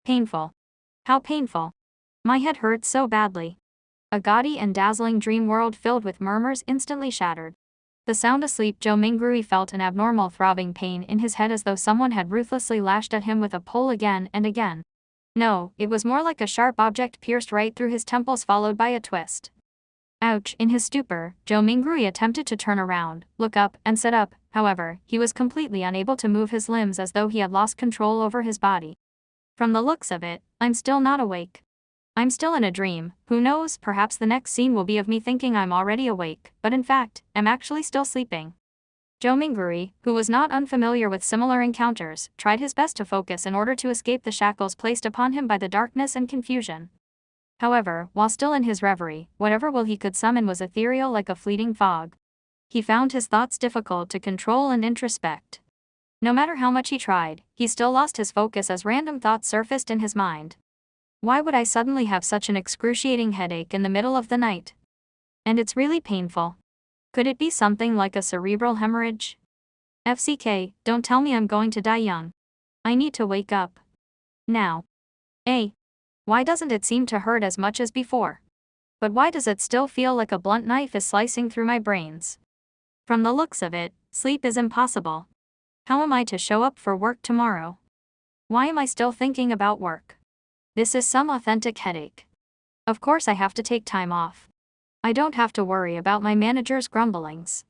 Painful. How painful. My head hurts so badly. A gaudy and dazzling dream world filled with murmurs instantly shattered. The sound asleep, Joe Mingrui felt an abnormal throbbing pain in his head as though someone had ruthlessly lashed at him with a pole again and again. No, it was more like a sharp object pierced right through his temples followed by a twist. Ouch! In his stupor, Joe Mingrui attempted to turn around, look up, and sit up. However, he was completely unable to move his limbs as though he had lost control over his body. From the looks of it, I'm still not awake. I'm still in a dream. Who knows, perhaps the next scene will be of me thinking I'm already awake, but in fact, I'm actually still sleeping. Joe Mingrui, who was not unfamiliar with similar encounters, tried his best to focus in order to escape the shackles placed upon him by the darkness and confusion. However, while still in his reverie, whatever will he could summon was ethereal like a fleeting fog. He found his thoughts difficult to control and introspect. No matter how much he tried, he still lost his focus as random thoughts surfaced in his mind. Why would I suddenly have such an excruciating headache in the middle of the night? And it's really painful. Could it be something like a cerebral hemorrhage? FCK, don't tell me I'm going to die young. I need to wake up. Now. Why doesn't it seem to hurt as much as before? But why does it still feel like a blunt knife is slicing through my brains? From the looks of it, sleep is impossible. How am I to show up for work tomorrow? Why am I still thinking about work? This is some authentic headache. Of course I have to take time off. I don't have to worry about my manager's grumblings.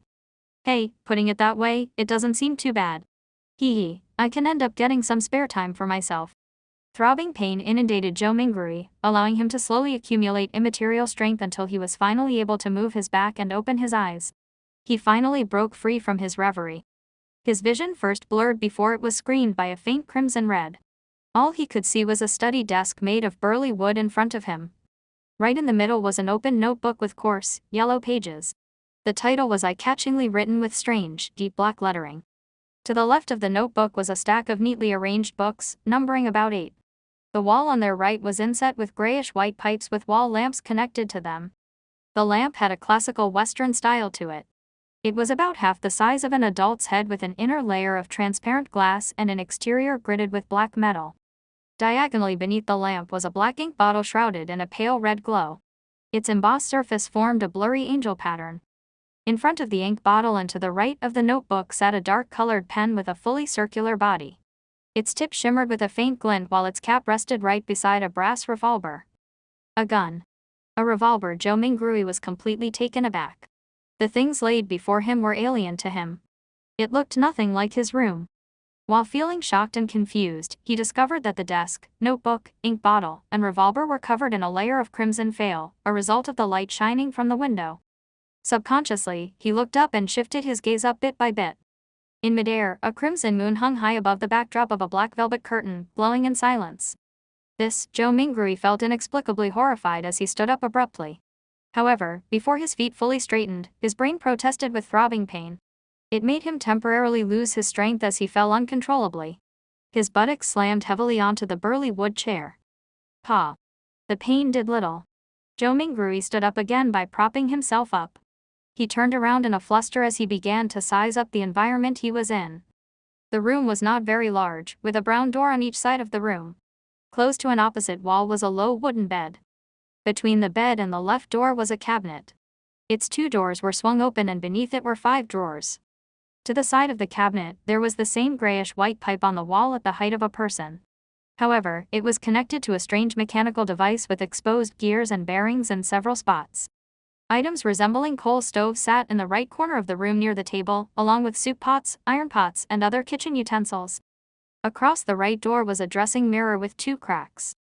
Hey, putting it that way, it doesn't seem too bad. Hee, I can end up getting some spare time for myself. Throbbing pain inundated Joe Mingrui, allowing him to slowly accumulate immaterial strength until he was finally able to move his back and open his eyes. He finally broke free from his reverie. His vision first blurred before it was screened by a faint crimson red. All he could see was a study desk made of burly wood in front of him. Right in the middle was an open notebook with coarse, yellow pages. The title was eye-catchingly written with strange, deep black lettering. To the left of the notebook was a stack of neatly arranged books, numbering about 8. The wall on their right was inset with grayish-white pipes with wall lamps connected to them. The lamp had a classical Western style to it. It was about half the size of an adult's head with an inner layer of transparent glass and an exterior gridded with black metal. Diagonally beneath the lamp was a black ink bottle shrouded in a pale red glow. Its embossed surface formed a blurry angel pattern. In front of the ink bottle and to the right of the notebook sat a dark-colored pen with a fully circular body. Its tip shimmered with a faint glint while its cap rested right beside a brass revolver. A gun. A revolver. Joe Mingrui was completely taken aback. The things laid before him were alien to him. It looked nothing like his room. While feeling shocked and confused, he discovered that the desk, notebook, ink bottle, and revolver were covered in a layer of crimson veil, a result of the light shining from the window. Subconsciously, he looked up and shifted his gaze up bit by bit. In midair, a crimson moon hung high above the backdrop of a black velvet curtain, glowing in silence. Joe Mingrui felt inexplicably horrified as he stood up abruptly. However, before his feet fully straightened, his brain protested with throbbing pain. It made him temporarily lose his strength as he fell uncontrollably. His buttocks slammed heavily onto the burly wood chair. Pa. The pain did little. Joe Mingrui stood up again by propping himself up. He turned around in a fluster as he began to size up the environment he was in. The room was not very large, with a brown door on each side of the room. Close to an opposite wall was a low wooden bed. Between the bed and the left door was a cabinet. Its 2 doors were swung open and beneath it were 5 drawers. To the side of the cabinet, there was the same grayish-white pipe on the wall at the height of a person. However, it was connected to a strange mechanical device with exposed gears and bearings in several spots. Items resembling coal stoves sat in the right corner of the room near the table, along with soup pots, iron pots, and other kitchen utensils. Across the right door was a dressing mirror with 2 cracks.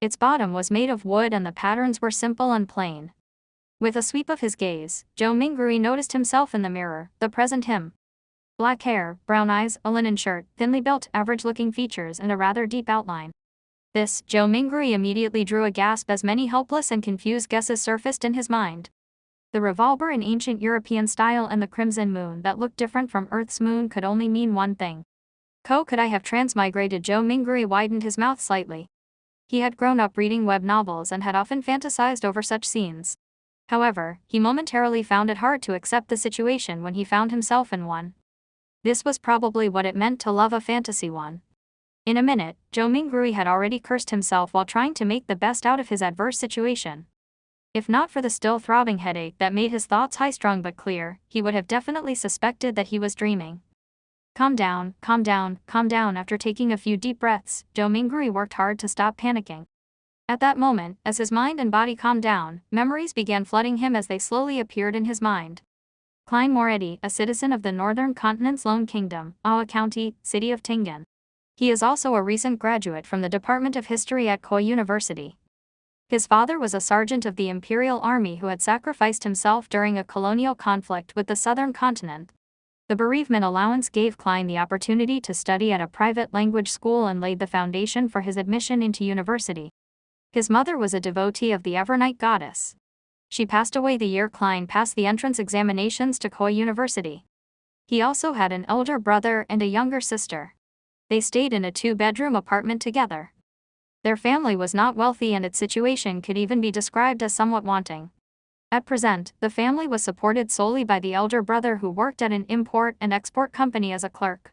Its bottom was made of wood and the patterns were simple and plain. With a sweep of his gaze, Joe Mingrui noticed himself in the mirror, the present him. Black hair, brown eyes, a linen shirt, thinly built, average-looking features and a rather deep outline. Joe Mingrui immediately drew a gasp as many helpless and confused guesses surfaced in his mind. The revolver in ancient European style and the crimson moon that looked different from Earth's moon could only mean one thing. Could I have transmigrated? Joe Mingrui widened his mouth slightly. He had grown up reading web novels and had often fantasized over such scenes. However, he momentarily found it hard to accept the situation when he found himself in one. This was probably what it meant to love a fantasy one. In a minute, Zhou Mingrui had already cursed himself while trying to make the best out of his adverse situation. If not for the still throbbing headache that made his thoughts high-strung but clear, he would have definitely suspected that he was dreaming. Calm down, calm down, calm down. After taking a few deep breaths, Zhou Mingrui worked hard to stop panicking. At that moment, as his mind and body calmed down, memories began flooding him as they slowly appeared in his mind. Klein Moretti, a citizen of the Northern Continent's Lone Kingdom, Awa County, city of Tingen. He is also a recent graduate from the Department of History at Koi University. His father was a sergeant of the Imperial Army who had sacrificed himself during a colonial conflict with the southern continent. The bereavement allowance gave Klein the opportunity to study at a private language school and laid the foundation for his admission into university. His mother was a devotee of the Evernight goddess. She passed away the year Klein passed the entrance examinations to Koi University. He also had an elder brother and a younger sister. They stayed in a 2-bedroom apartment together. Their family was not wealthy and its situation could even be described as somewhat wanting. At present, the family was supported solely by the elder brother who worked at an import and export company as a clerk.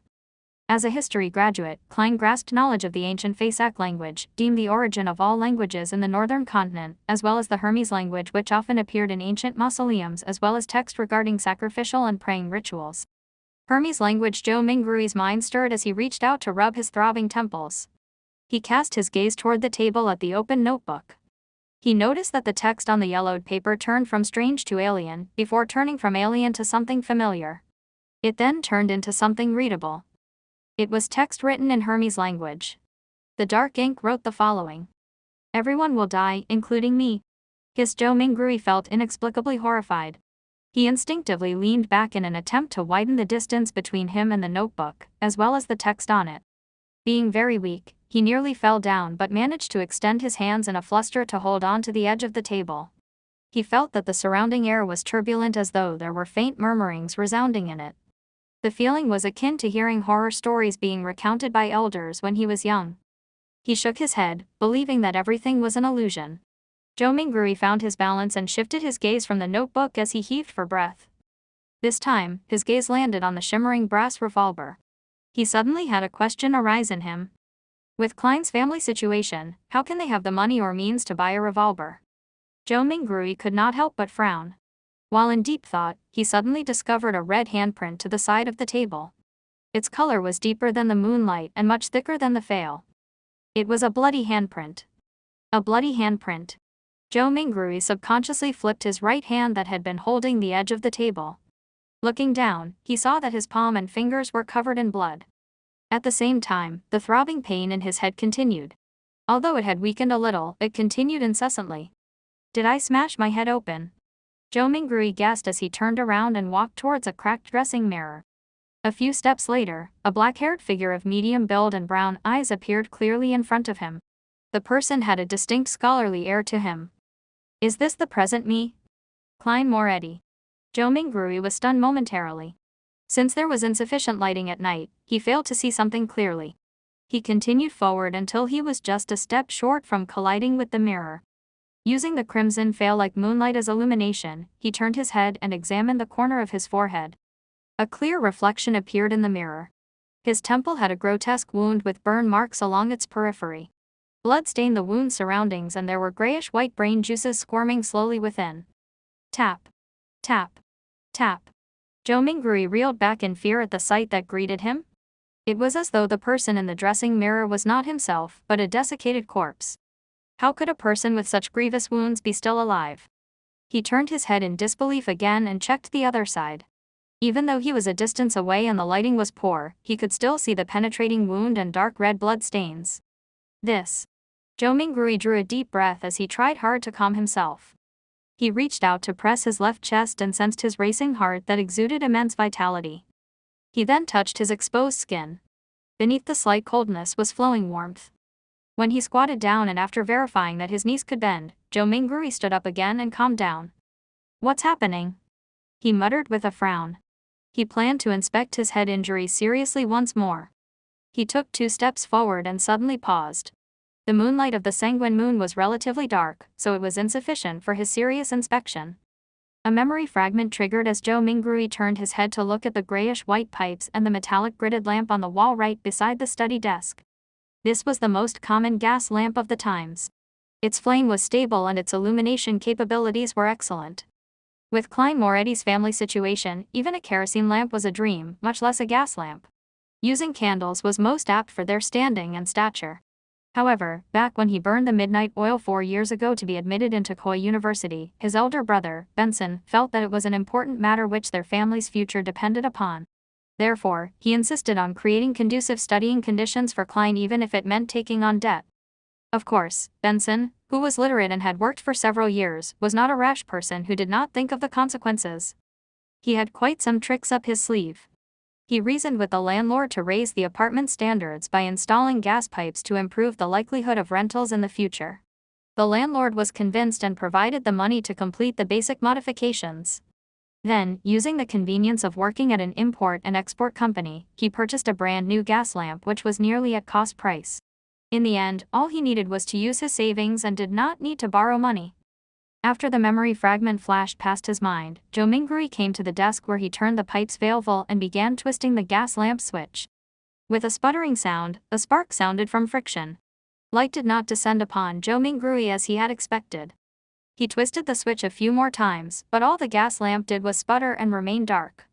As a history graduate, Klein grasped knowledge of the ancient Fasak language, deemed the origin of all languages in the northern continent, as well as the Hermes language which often appeared in ancient mausoleums as well as text regarding sacrificial and praying rituals. Hermes language. Zhou Mingrui's mind stirred as he reached out to rub his throbbing temples. He cast his gaze toward the table at the open notebook. He noticed that the text on the yellowed paper turned from strange to alien, before turning from alien to something familiar. It then turned into something readable. It was text written in Hermes language. The dark ink wrote the following. "Everyone will die, including me." Zhou Mingrui felt inexplicably horrified. He instinctively leaned back in an attempt to widen the distance between him and the notebook, as well as the text on it. Being very weak, he nearly fell down but managed to extend his hands in a fluster to hold on to the edge of the table. He felt that the surrounding air was turbulent as though there were faint murmurings resounding in it. The feeling was akin to hearing horror stories being recounted by elders when he was young. He shook his head, believing that everything was an illusion. Zhou Mingrui found his balance and shifted his gaze from the notebook as he heaved for breath. This time, his gaze landed on the shimmering brass revolver. He suddenly had a question arise in him. With Klein's family situation, how can they have the money or means to buy a revolver? Zhou Mingrui could not help but frown. While in deep thought, he suddenly discovered a red handprint to the side of the table. Its color was deeper than the moonlight and much thicker than the veil. It was a bloody handprint. A bloody handprint. Zhou Mingrui subconsciously flipped his right hand that had been holding the edge of the table. Looking down, he saw that his palm and fingers were covered in blood. At the same time, the throbbing pain in his head continued. Although it had weakened a little, it continued incessantly. Did I smash my head open? Zhou Mingrui guessed as he turned around and walked towards a cracked dressing mirror. A few steps later, a black-haired figure of medium build and brown eyes appeared clearly in front of him. The person had a distinct scholarly air to him. Is this the present me? Klein Moretti. Zhou Mingrui was stunned momentarily. Since there was insufficient lighting at night, he failed to see something clearly. He continued forward until he was just a step short from colliding with the mirror. Using the crimson veil-like moonlight as illumination, he turned his head and examined the corner of his forehead. A clear reflection appeared in the mirror. His temple had a grotesque wound with burn marks along its periphery. Blood stained the wound's surroundings and there were grayish-white brain juices squirming slowly within. Tap. Tap. Tap. Zhou Mingrui reeled back in fear at the sight that greeted him. It was as though the person in the dressing mirror was not himself, but a desiccated corpse. How could a person with such grievous wounds be still alive? He turned his head in disbelief again and checked the other side. Even though he was a distance away and the lighting was poor, he could still see the penetrating wound and dark red blood stains. This. Zhou Mingrui drew a deep breath as he tried hard to calm himself. He reached out to press his left chest and sensed his racing heart that exuded immense vitality. He then touched his exposed skin. Beneath the slight coldness was flowing warmth. When he squatted down and after verifying that his knees could bend, Zhou Mingrui stood up again and calmed down. What's happening? He muttered with a frown. He planned to inspect his head injury seriously once more. He took 2 steps forward and suddenly paused. The moonlight of the sanguine moon was relatively dark, so it was insufficient for his serious inspection. A memory fragment triggered as Zhou Mingrui turned his head to look at the grayish-white pipes and the metallic gridded lamp on the wall right beside the study desk. This was the most common gas lamp of the times. Its flame was stable and its illumination capabilities were excellent. With Klein Moretti's family situation, even a kerosene lamp was a dream, much less a gas lamp. Using candles was most apt for their standing and stature. However, back when he burned the midnight oil 4 years ago to be admitted into Coy University, his elder brother, Benson, felt that it was an important matter which their family's future depended upon. Therefore, he insisted on creating conducive studying conditions for Klein even if it meant taking on debt. Of course, Benson, who was literate and had worked for several years, was not a rash person who did not think of the consequences. He had quite some tricks up his sleeve. He reasoned with the landlord to raise the apartment standards by installing gas pipes to improve the likelihood of rentals in the future. The landlord was convinced and provided the money to complete the basic modifications. Then, using the convenience of working at an import and export company, he purchased a brand new gas lamp which was nearly at cost price. In the end, all he needed was to use his savings and did not need to borrow money. After the memory fragment flashed past his mind, Joe Mingrui came to the desk where he turned the pipe's valve and began twisting the gas lamp switch. With a sputtering sound, a spark sounded from friction. Light did not descend upon Joe Mingrui as he had expected. He twisted the switch a few more times, but all the gas lamp did was sputter and remain dark.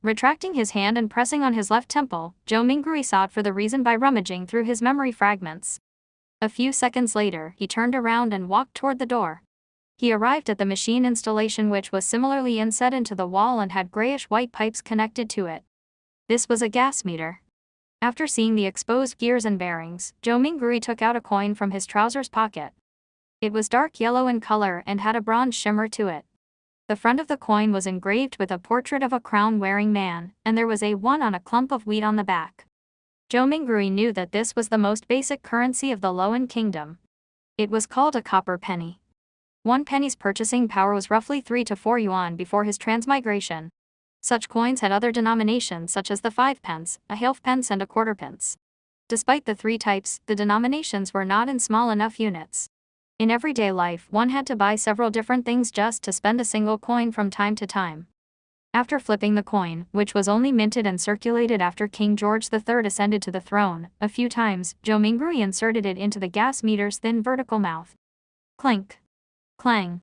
Retracting his hand and pressing on his left temple, Joe Mingrui sought for the reason by rummaging through his memory fragments. A few seconds later, he turned around and walked toward the door. He arrived at the machine installation which was similarly inset into the wall and had grayish-white pipes connected to it. This was a gas meter. After seeing the exposed gears and bearings, Joe Mingrui took out a coin from his trousers pocket. It was dark yellow in color and had a bronze shimmer to it. The front of the coin was engraved with a portrait of a crown-wearing man, and there was a 1 on a clump of wheat on the back. Joe Mingrui knew that this was the most basic currency of the Loan Kingdom. It was called a copper penny. 1 penny's purchasing power was roughly 3 to 4 yuan before his transmigration. Such coins had other denominations such as the 5 pence, a halfpence and a quarterpence. Despite the 3 types, the denominations were not in small enough units. In everyday life, one had to buy several different things just to spend a single coin from time to time. After flipping the coin, which was only minted and circulated after King George III ascended to the throne, a few times, Joe Mingrui inserted it into the gas meter's thin vertical mouth. Clink. Clang.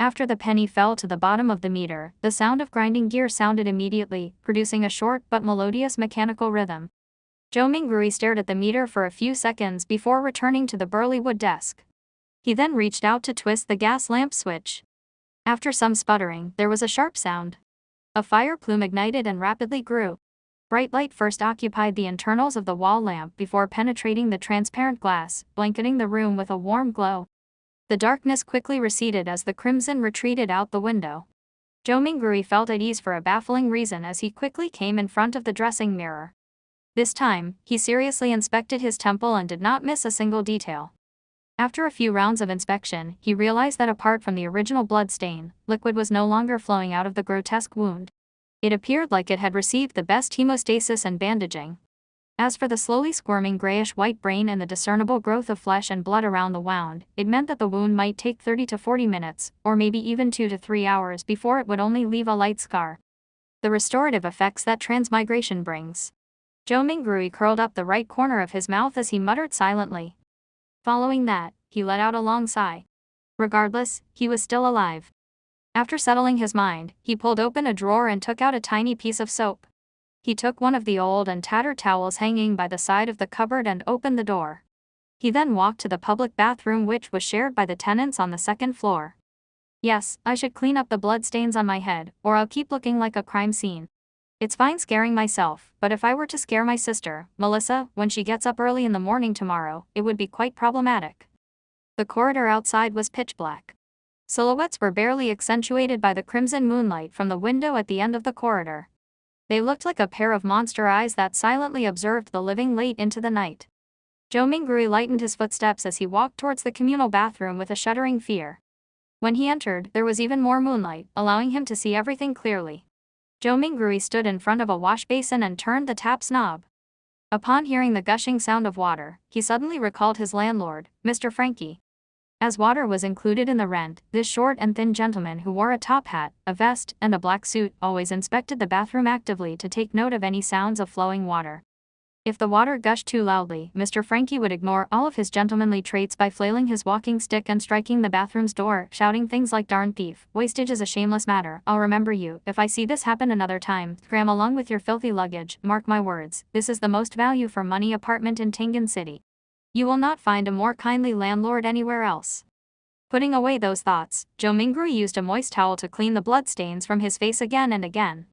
After the penny fell to the bottom of the meter, the sound of grinding gear sounded immediately, producing a short but melodious mechanical rhythm. Joe Mingrui stared at the meter for a few seconds before returning to the burly wood desk. He then reached out to twist the gas lamp switch. After some sputtering, there was a sharp sound. A fire plume ignited and rapidly grew. Bright light first occupied the internals of the wall lamp before penetrating the transparent glass, blanketing the room with a warm glow. The darkness quickly receded as the crimson retreated out the window. Joe Mingrui felt at ease for a baffling reason as he quickly came in front of the dressing mirror. This time, he seriously inspected his temple and did not miss a single detail. After a few rounds of inspection, he realized that apart from the original blood stain, liquid was no longer flowing out of the grotesque wound. It appeared like it had received the best hemostasis and bandaging. As for the slowly squirming grayish-white brain and the discernible growth of flesh and blood around the wound, it meant that the wound might take 30 to 40 minutes, or maybe even 2 to 3 hours before it would only leave a light scar. The restorative effects that transmigration brings. Joe Mingrui curled up the right corner of his mouth as he muttered silently. Following that, he let out a long sigh. Regardless, he was still alive. After settling his mind, he pulled open a drawer and took out a tiny piece of soap. He took one of the old and tattered towels hanging by the side of the cupboard and opened the door. He then walked to the public bathroom which was shared by the tenants on the second floor. Yes, I should clean up the bloodstains on my head, or I'll keep looking like a crime scene. It's fine scaring myself, but if I were to scare my sister, Melissa, when she gets up early in the morning tomorrow, it would be quite problematic. The corridor outside was pitch black. Silhouettes were barely accentuated by the crimson moonlight from the window at the end of the corridor. They looked like a pair of monster eyes that silently observed the living late into the night. Joe Mingrui lightened his footsteps as he walked towards the communal bathroom with a shuddering fear. When he entered, there was even more moonlight, allowing him to see everything clearly. Joe Mingrui stood in front of a wash basin and turned the tap's knob. Upon hearing the gushing sound of water, he suddenly recalled his landlord, Mr. Frankie. As water was included in the rent, this short and thin gentleman who wore a top hat, a vest, and a black suit always inspected the bathroom actively to take note of any sounds of flowing water. If the water gushed too loudly, Mr. Frankie would ignore all of his gentlemanly traits by flailing his walking stick and striking the bathroom's door, shouting things like "darn thief, wastage is a shameless matter, I'll remember you, if I see this happen another time, scram along with your filthy luggage, mark my words, this is the most value for money apartment in Tengan City. You will not find a more kindly landlord anywhere else." Putting away those thoughts, Joe Mingrui used a moist towel to clean the bloodstains from his face again and again.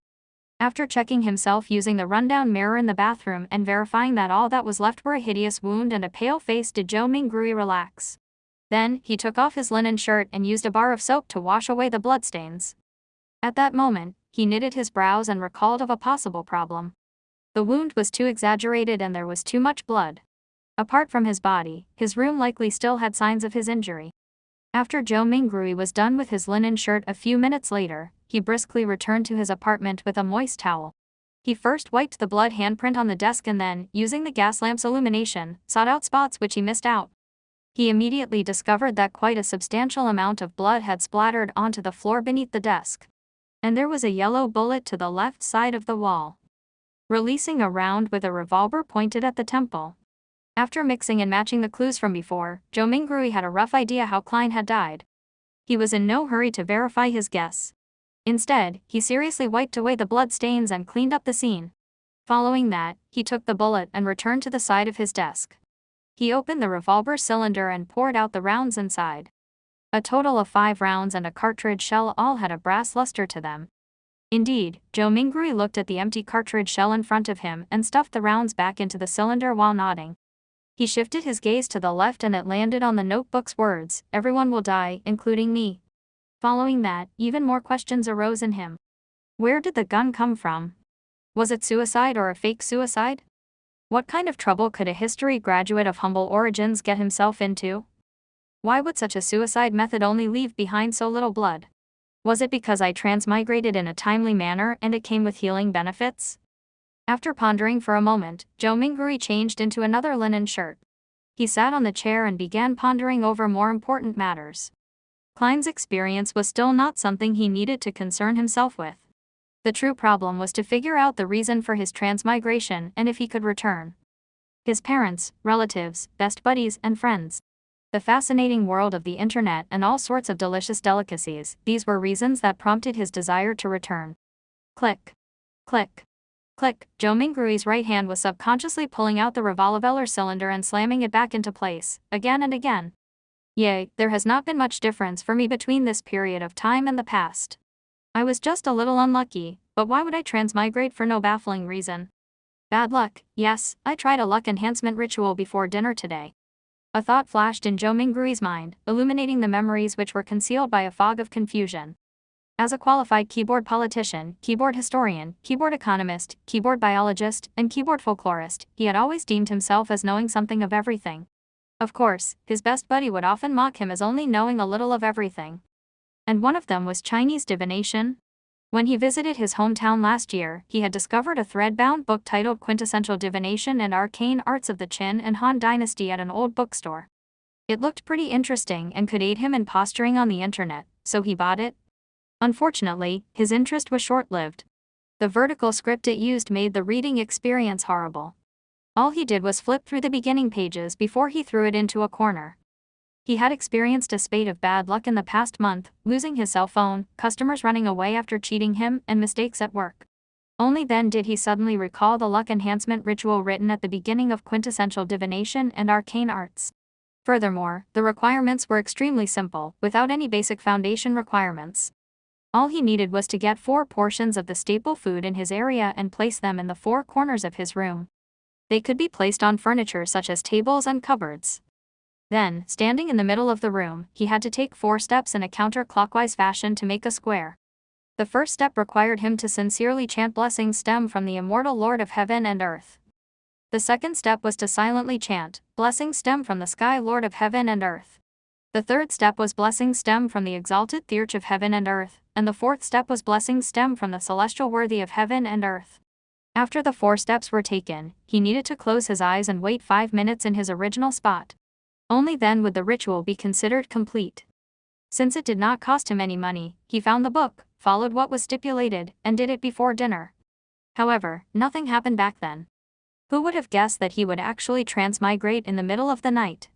After checking himself using the rundown mirror in the bathroom and verifying that all that was left were a hideous wound and a pale face, did Joe Mingrui relax. Then, he took off his linen shirt and used a bar of soap to wash away the bloodstains. At that moment, he knitted his brows and recalled of a possible problem. The wound was too exaggerated and there was too much blood. Apart from his body, his room likely still had signs of his injury. After Joe Mingrui was done with his linen shirt a few minutes later, he briskly returned to his apartment with a moist towel. He first wiped the blood handprint on the desk and then, using the gas lamp's illumination, sought out spots which he missed out. He immediately discovered that quite a substantial amount of blood had splattered onto the floor beneath the desk. And there was a yellow bullet to the left side of the wall. Releasing a round with a revolver pointed at the temple. After mixing and matching the clues from before, Joe Mingrui had a rough idea how Klein had died. He was in no hurry to verify his guess. Instead, he seriously wiped away the blood stains and cleaned up the scene. Following that, he took the bullet and returned to the side of his desk. He opened the revolver cylinder and poured out the rounds inside. A total of 5 rounds and a cartridge shell all had a brass luster to them. Indeed, Joe Mingrui looked at the empty cartridge shell in front of him and stuffed the rounds back into the cylinder while nodding. He shifted his gaze to the left and it landed on the notebook's words, "Everyone will die, including me." Following that, even more questions arose in him. Where did the gun come from? Was it suicide or a fake suicide? What kind of trouble could a history graduate of humble origins get himself into? Why would such a suicide method only leave behind so little blood? Was it because I transmigrated in a timely manner and it came with healing benefits? After pondering for a moment, Joe Mingrui changed into another linen shirt. He sat on the chair and began pondering over more important matters. Klein's experience was still not something he needed to concern himself with. The true problem was to figure out the reason for his transmigration and if he could return. His parents, relatives, best buddies, and friends. The fascinating world of the internet and all sorts of delicious delicacies, these were reasons that prompted his desire to return. Click. Click. Click. Joe Mingrui's right hand was subconsciously pulling out the revolver cylinder and slamming it back into place, again and again. Yea, there has not been much difference for me between this period of time and the past. I was just a little unlucky, but why would I transmigrate for no baffling reason? Bad luck. Yes, I tried a luck enhancement ritual before dinner today. A thought flashed in Joe Mingrui's mind, illuminating the memories which were concealed by a fog of confusion. As a qualified keyboard politician, keyboard historian, keyboard economist, keyboard biologist, and keyboard folklorist, he had always deemed himself as knowing something of everything. Of course, his best buddy would often mock him as only knowing a little of everything. And one of them was Chinese divination. When he visited his hometown last year, he had discovered a thread-bound book titled Quintessential Divination and Arcane Arts of the Qin and Han Dynasty at an old bookstore. It looked pretty interesting and could aid him in posturing on the internet, so he bought it. Unfortunately, his interest was short-lived. The vertical script it used made the reading experience horrible. All he did was flip through the beginning pages before he threw it into a corner. He had experienced a spate of bad luck in the past month, losing his cell phone, customers running away after cheating him, and mistakes at work. Only then did he suddenly recall the luck enhancement ritual written at the beginning of Quintessential Divination and Arcane Arts. Furthermore, the requirements were extremely simple, without any basic foundation requirements. All he needed was to get 4 portions of the staple food in his area and place them in the 4 corners of his room. They could be placed on furniture such as tables and cupboards. Then, standing in the middle of the room, he had to take 4 steps in a counterclockwise fashion to make a square. The first step required him to sincerely chant blessings stem from the immortal Lord of Heaven and Earth. The second step was to silently chant, blessings stem from the Sky Lord of Heaven and Earth. The third step was blessings stem from the exalted Theurge of Heaven and Earth, and the fourth step was blessings stem from the celestial worthy of Heaven and Earth. After the 4 steps were taken, he needed to close his eyes and wait 5 minutes in his original spot. Only then would the ritual be considered complete. Since it did not cost him any money, he found the book, followed what was stipulated, and did it before dinner. However, nothing happened back then. Who would have guessed that he would actually transmigrate in the middle of the night?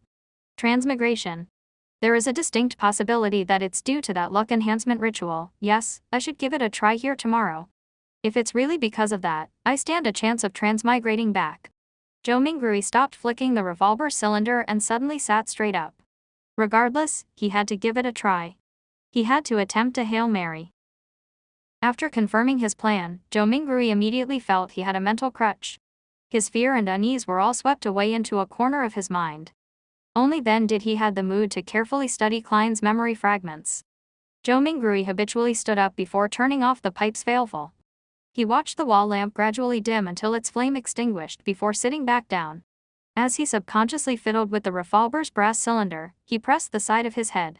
Transmigration. There is a distinct possibility that it's due to that luck enhancement ritual. Yes, I should give it a try here tomorrow. If it's really because of that, I stand a chance of transmigrating back. Joe Mingrui stopped flicking the revolver cylinder and suddenly sat straight up. Regardless, he had to give it a try. He had to attempt a Hail Mary. After confirming his plan, Joe Mingrui immediately felt he had a mental crutch. His fear and unease were all swept away into a corner of his mind. Only then did he have the mood to carefully study Klein's memory fragments. Joe Mingrui habitually stood up before turning off the pipe's valve. He watched the wall lamp gradually dim until its flame extinguished before sitting back down. As he subconsciously fiddled with the revolver's brass cylinder, he pressed the side of his head.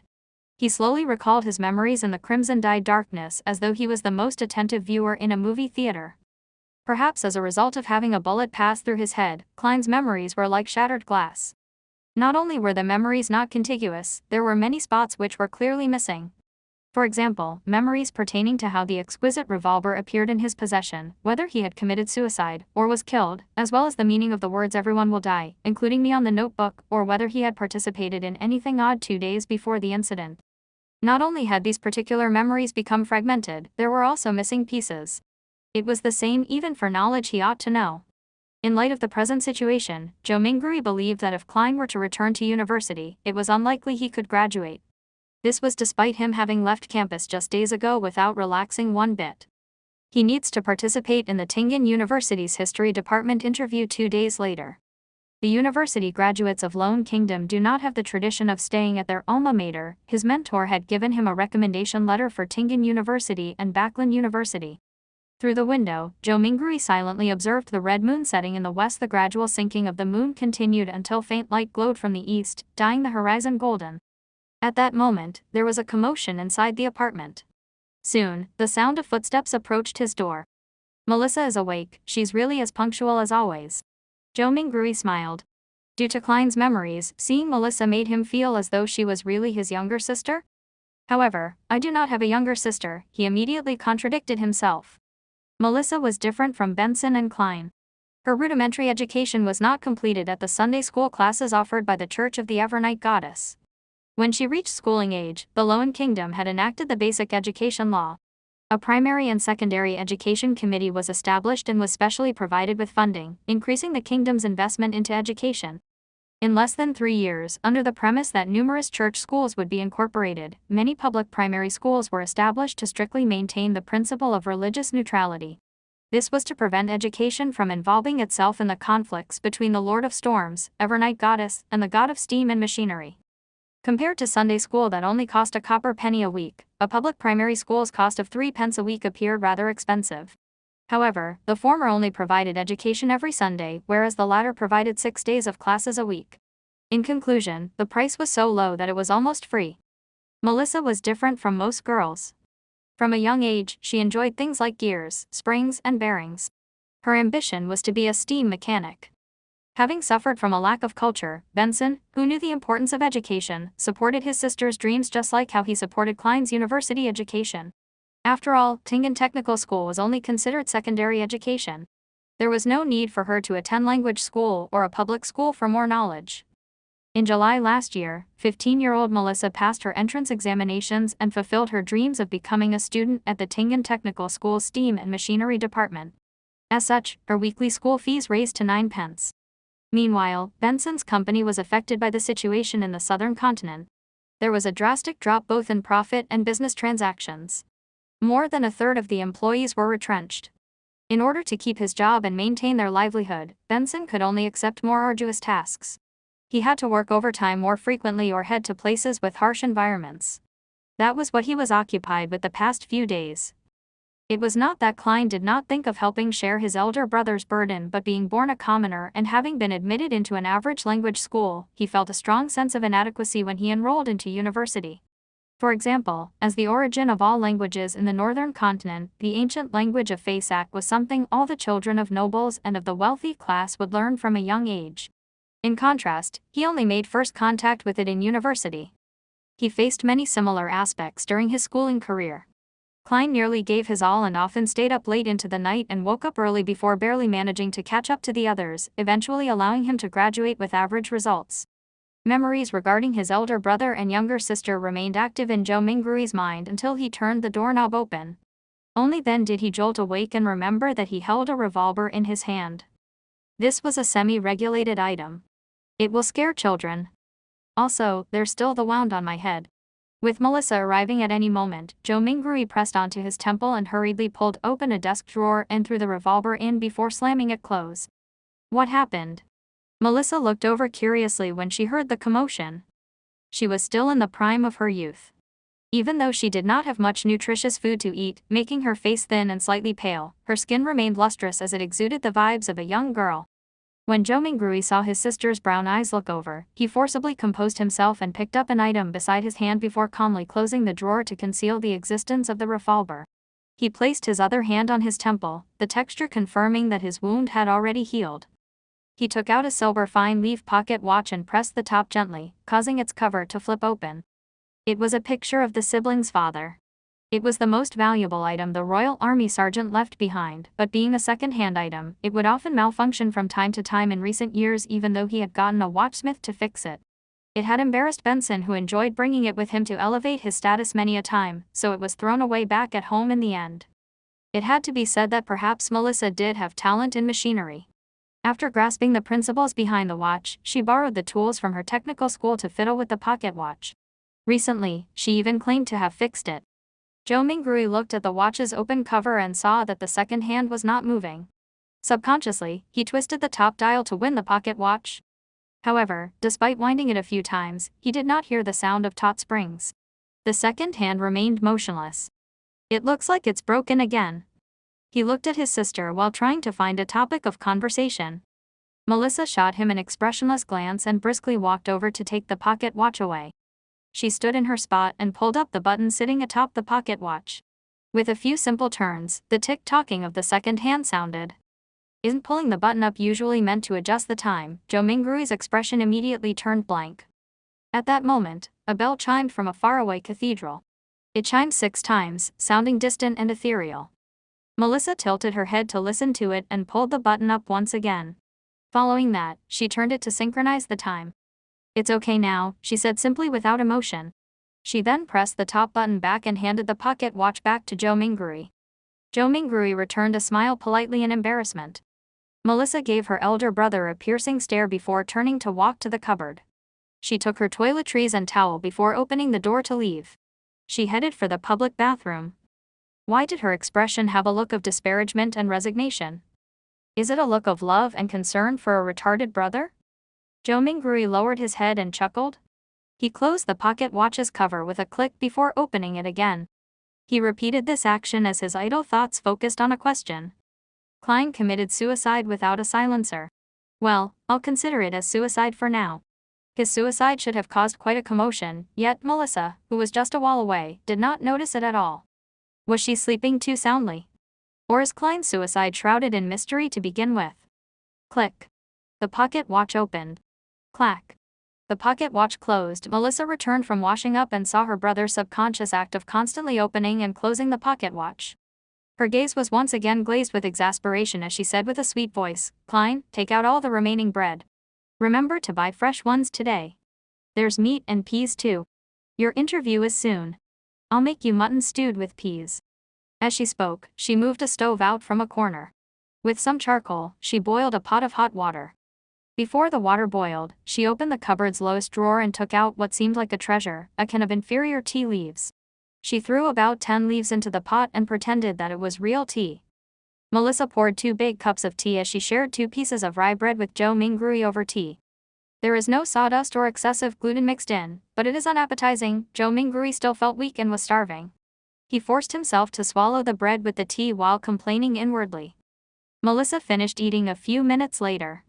He slowly recalled his memories in the crimson-dyed darkness as though he was the most attentive viewer in a movie theater. Perhaps as a result of having a bullet pass through his head, Klein's memories were like shattered glass. Not only were the memories not contiguous, there were many spots which were clearly missing. For example, memories pertaining to how the exquisite revolver appeared in his possession, whether he had committed suicide or was killed, as well as the meaning of the words "everyone will die," including me on the notebook, or whether he had participated in anything odd 2 days before the incident. Not only had these particular memories become fragmented, there were also missing pieces. It was the same even for knowledge he ought to know. In light of the present situation, Joe Mingrui believed that if Klein were to return to university, it was unlikely he could graduate. This was despite him having left campus just days ago without relaxing one bit. He needs to participate in the Tingen University's history department interview 2 days later. The university graduates of Lone Kingdom do not have the tradition of staying at their alma mater. His mentor had given him a recommendation letter for Tingen University and Backlund University. Through the window, Joe Mingrui silently observed the red moon setting in the west. The gradual sinking of the moon continued until faint light glowed from the east, dyeing the horizon golden. At that moment, there was a commotion inside the apartment. Soon, the sound of footsteps approached his door. "Melissa is awake, she's really as punctual as always." Joe Mingrui smiled. Due to Klein's memories, seeing Melissa made him feel as though she was really his younger sister. However, "I do not have a younger sister," he immediately contradicted himself. Melissa was different from Benson and Klein. Her rudimentary education was not completed at the Sunday school classes offered by the Church of the Evernight Goddess. When she reached schooling age, the Lone Kingdom had enacted the Basic Education Law. A primary and secondary education committee was established and was specially provided with funding, increasing the kingdom's investment into education. In less than 3 years, under the premise that numerous church schools would be incorporated, many public primary schools were established to strictly maintain the principle of religious neutrality. This was to prevent education from involving itself in the conflicts between the Lord of Storms, Evernight Goddess, and the God of Steam and Machinery. Compared to Sunday school that only cost a copper penny a week, a public primary school's cost of 3 pence a week appeared rather expensive. However, the former only provided education every Sunday, whereas the latter provided 6 days of classes a week. In conclusion, the price was so low that it was almost free. Melissa was different from most girls. From a young age, she enjoyed things like gears, springs, and bearings. Her ambition was to be a steam mechanic. Having suffered from a lack of culture, Benson, who knew the importance of education, supported his sister's dreams just like how he supported Klein's university education. After all, Tingen Technical School was only considered secondary education. There was no need for her to attend language school or a public school for more knowledge. In July last year, 15-year-old Melissa passed her entrance examinations and fulfilled her dreams of becoming a student at the Tingen Technical School's STEAM and Machinery department. As such, her weekly school fees raised to 9 pence. Meanwhile, Benson's company was affected by the situation in the southern continent. There was a drastic drop both in profit and business transactions. More than a third of the employees were retrenched. In order to keep his job and maintain their livelihood, Benson could only accept more arduous tasks. He had to work overtime more frequently or head to places with harsh environments. That was what he was occupied with the past few days. It was not that Klein did not think of helping share his elder brother's burden, but being born a commoner and having been admitted into an average language school, he felt a strong sense of inadequacy when he enrolled into university. For example, as the origin of all languages in the northern continent, the ancient language of Fasak was something all the children of nobles and of the wealthy class would learn from a young age. In contrast, he only made first contact with it in university. He faced many similar aspects during his schooling career. Klein nearly gave his all and often stayed up late into the night and woke up early before barely managing to catch up to the others, eventually allowing him to graduate with average results. Memories regarding his elder brother and younger sister remained active in Joe Mingrui's mind until he turned the doorknob open. Only then did he jolt awake and remember that he held a revolver in his hand. This was a semi-regulated item. It will scare children. Also, there's still the wound on my head. With Melissa arriving at any moment, Joe Mingrui pressed onto his temple and hurriedly pulled open a desk drawer and threw the revolver in before slamming it close. What happened? Melissa looked over curiously when she heard the commotion. She was still in the prime of her youth. Even though she did not have much nutritious food to eat, making her face thin and slightly pale, her skin remained lustrous as it exuded the vibes of a young girl. When Joe Mingrui saw his sister's brown eyes look over, he forcibly composed himself and picked up an item beside his hand before calmly closing the drawer to conceal the existence of the revolver. He placed his other hand on his temple, the texture confirming that his wound had already healed. He took out a silver fine-leaf pocket watch and pressed the top gently, causing its cover to flip open. It was a picture of the siblings' father. It was the most valuable item the Royal Army sergeant left behind, but being a second-hand item, it would often malfunction from time to time in recent years even though he had gotten a watchsmith to fix it. It had embarrassed Benson, who enjoyed bringing it with him to elevate his status many a time, so it was thrown away back at home in the end. It had to be said that perhaps Melissa did have talent in machinery. After grasping the principles behind the watch, she borrowed the tools from her technical school to fiddle with the pocket watch. Recently, she even claimed to have fixed it. Joe Mingrui looked at the watch's open cover and saw that the second hand was not moving. Subconsciously, he twisted the top dial to win the pocket watch. However, despite winding it a few times, he did not hear the sound of taut springs. The second hand remained motionless. It looks like it's broken again. He looked at his sister while trying to find a topic of conversation. Melissa shot him an expressionless glance and briskly walked over to take the pocket watch away. She stood in her spot and pulled up the button sitting atop the pocket watch. With a few simple turns, the tick-tocking of the second hand sounded. Isn't pulling the button up usually meant to adjust the time? Joe Mingrui's expression immediately turned blank. At that moment, a bell chimed from a faraway cathedral. It chimed 6 times, sounding distant and ethereal. Melissa tilted her head to listen to it and pulled the button up once again. Following that, she turned it to synchronize the time. "It's okay now," she said simply without emotion. She then pressed the top button back and handed the pocket watch back to Joe Mingrui. Joe Mingrui returned a smile politely in embarrassment. Melissa gave her elder brother a piercing stare before turning to walk to the cupboard. She took her toiletries and towel before opening the door to leave. She headed for the public bathroom. Why did her expression have a look of disparagement and resignation? Is it a look of love and concern for a retarded brother? Joe Mingrui lowered his head and chuckled. He closed the pocket watch's cover with a click before opening it again. He repeated this action as his idle thoughts focused on a question. Klein committed suicide without a silencer. Well, I'll consider it as suicide for now. His suicide should have caused quite a commotion, yet Melissa, who was just a wall away, did not notice it at all. Was she sleeping too soundly? Or is Klein's suicide shrouded in mystery to begin with? Click. The pocket watch opened. Clack. The pocket watch closed. Melissa returned from washing up and saw her brother's subconscious act of constantly opening and closing the pocket watch. Her gaze was once again glazed with exasperation as she said with a sweet voice, "Klein, take out all the remaining bread. Remember to buy fresh ones today. There's meat and peas too. Your interview is soon. I'll make you mutton stewed with peas." As she spoke, she moved a stove out from a corner. With some charcoal, she boiled a pot of hot water. Before the water boiled, she opened the cupboard's lowest drawer and took out what seemed like a treasure, a can of inferior tea leaves. She threw about 10 leaves into the pot and pretended that it was real tea. Melissa poured 2 big cups of tea as she shared 2 pieces of rye bread with Joe Mingrui over tea. There is no sawdust or excessive gluten mixed in, but it is unappetizing. Joe Mingrui still felt weak and was starving. He forced himself to swallow the bread with the tea while complaining inwardly. Melissa finished eating a few minutes later.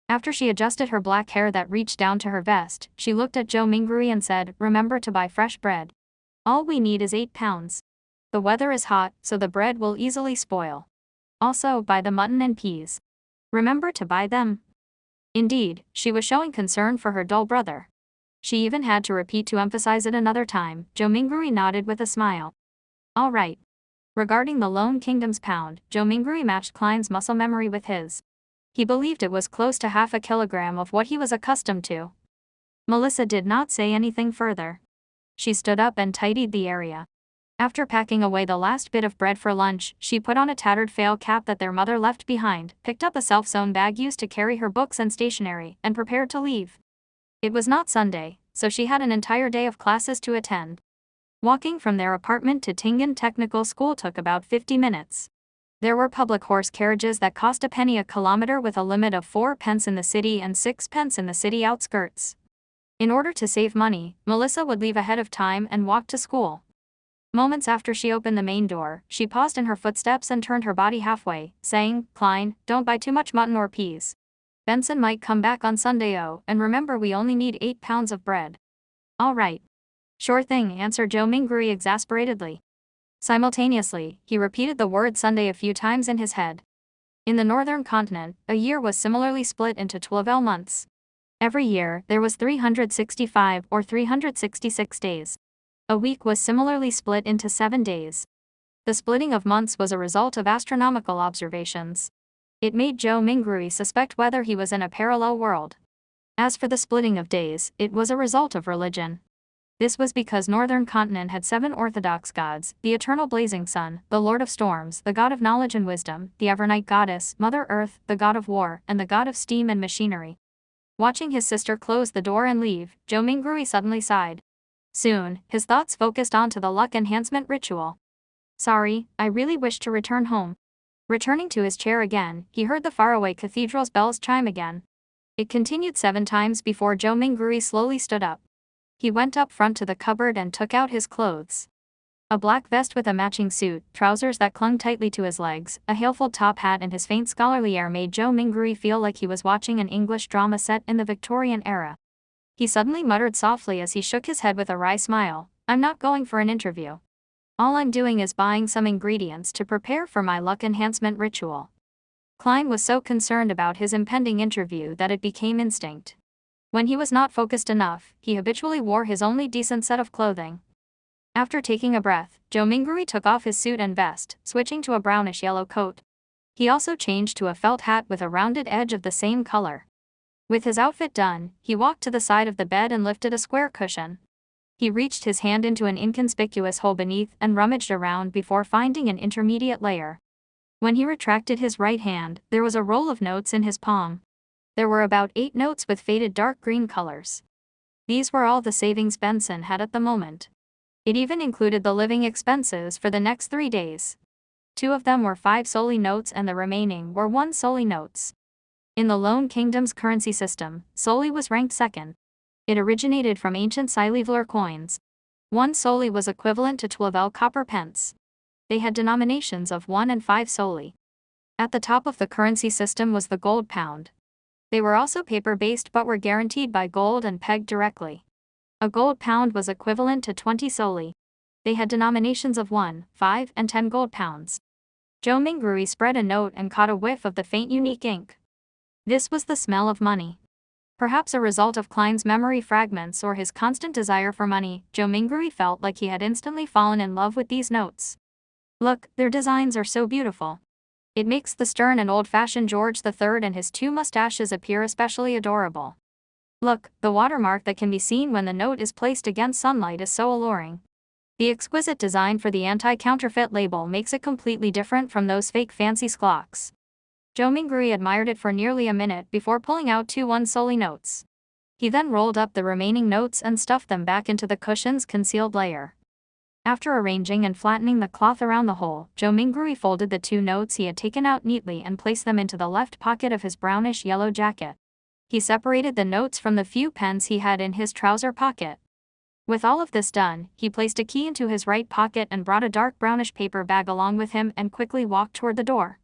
After she adjusted her black hair that reached down to her vest, she looked at Joe Mingrui and said, "Remember to buy fresh bread. All we need is 8 pounds. The weather is hot, so the bread will easily spoil. Also, buy the mutton and peas. Remember to buy them." Indeed, she was showing concern for her dull brother. She even had to repeat to emphasize it another time. Joe Mingrui nodded with a smile. "All right. Regarding the Lone Kingdom's pound, Joe Mingrui matched Klein's muscle memory with his. He believed it was close to half a kilogram of what he was accustomed to. Melissa did not say anything further. She stood up and tidied the area. After packing away the last bit of bread for lunch, she put on a tattered fail cap that their mother left behind, picked up a self-sewn bag used to carry her books and stationery, and prepared to leave. It was not Sunday, so she had an entire day of classes to attend. Walking from their apartment to Tingen Technical School took about 50 minutes. There were public horse carriages that cost a penny a kilometer with a limit of 4 pence in the city and 6 pence in the city outskirts. In order to save money, Melissa would leave ahead of time and walk to school. Moments after she opened the main door, she paused in her footsteps and turned her body halfway, saying, "Klein, don't buy too much mutton or peas. Benson might come back on Sunday. Oh, and remember we only need 8 pounds of bread." "All right. Sure thing," answered Joe Mingrui exasperatedly. Simultaneously, he repeated the word Sunday a few times in his head. In the northern continent, a year was similarly split into 12 months. Every year, there was 365 or 366 days. A week was similarly split into 7 days. The splitting of months was a result of astronomical observations. It made Joe Mingrui suspect whether he was in a parallel world. As for the splitting of days, it was a result of religion. This was because northern continent had 7 orthodox gods: the eternal blazing sun, the lord of storms, the god of knowledge and wisdom, the evernight goddess, Mother Earth, the god of war, and the god of steam and machinery. Watching his sister close the door and leave, Joe Mingrui suddenly sighed. Soon, his thoughts focused onto the luck enhancement ritual. "Sorry, I really wish to return home." Returning to his chair again, he heard the faraway cathedral's bells chime again. It continued 7 times before Joe Mingrui slowly stood up. He went up front to the cupboard and took out his clothes. A black vest with a matching suit, trousers that clung tightly to his legs, a haleful top hat, and his faint scholarly air made Joe Mingrui feel like he was watching an English drama set in the Victorian era. He suddenly muttered softly as he shook his head with a wry smile, "I'm not going for an interview. All I'm doing is buying some ingredients to prepare for my luck enhancement ritual." Klein was so concerned about his impending interview that it became instinct. When he was not focused enough, he habitually wore his only decent set of clothing. After taking a breath, Joe Mingrui took off his suit and vest, switching to a brownish-yellow coat. He also changed to a felt hat with a rounded edge of the same color. With his outfit done, he walked to the side of the bed and lifted a square cushion. He reached his hand into an inconspicuous hole beneath and rummaged around before finding an intermediate layer. When he retracted his right hand, there was a roll of notes in his palm. There were about 8 notes with faded dark green colors. These were all the savings Benson had at the moment. It even included the living expenses for the next 3 days. 2 of them were 5 solely notes and the remaining were 1 solely notes. In the Lone Kingdom's currency system, solely was ranked second. It originated from ancient Silivler coins. 1 solely was equivalent to 12 copper pence. They had denominations of 1 and 5 solely. At the top of the currency system was the gold pound. They were also paper-based but were guaranteed by gold and pegged directly. A gold pound was equivalent to 20 solely. They had denominations of 1, 5, and 10 gold pounds. Joe Mingrui spread a note and caught a whiff of the faint unique ink. This was the smell of money. Perhaps a result of Klein's memory fragments or his constant desire for money, Joe Mingrui felt like he had instantly fallen in love with these notes. "Look, their designs are so beautiful. It makes the stern and old-fashioned George III and his 2 mustaches appear especially adorable. Look, the watermark that can be seen when the note is placed against sunlight is so alluring. The exquisite design for the anti-counterfeit label makes it completely different from those fake fancy sklocks." Joe Mingrui admired it for nearly a minute before pulling out 2 1 solely notes. He then rolled up the remaining notes and stuffed them back into the cushion's concealed layer. After arranging and flattening the cloth around the hole, Joe Mingrui folded the 2 notes he had taken out neatly and placed them into the left pocket of his brownish-yellow jacket. He separated the notes from the few pence he had in his trouser pocket. With all of this done, he placed a key into his right pocket and brought a dark brownish paper bag along with him and quickly walked toward the door.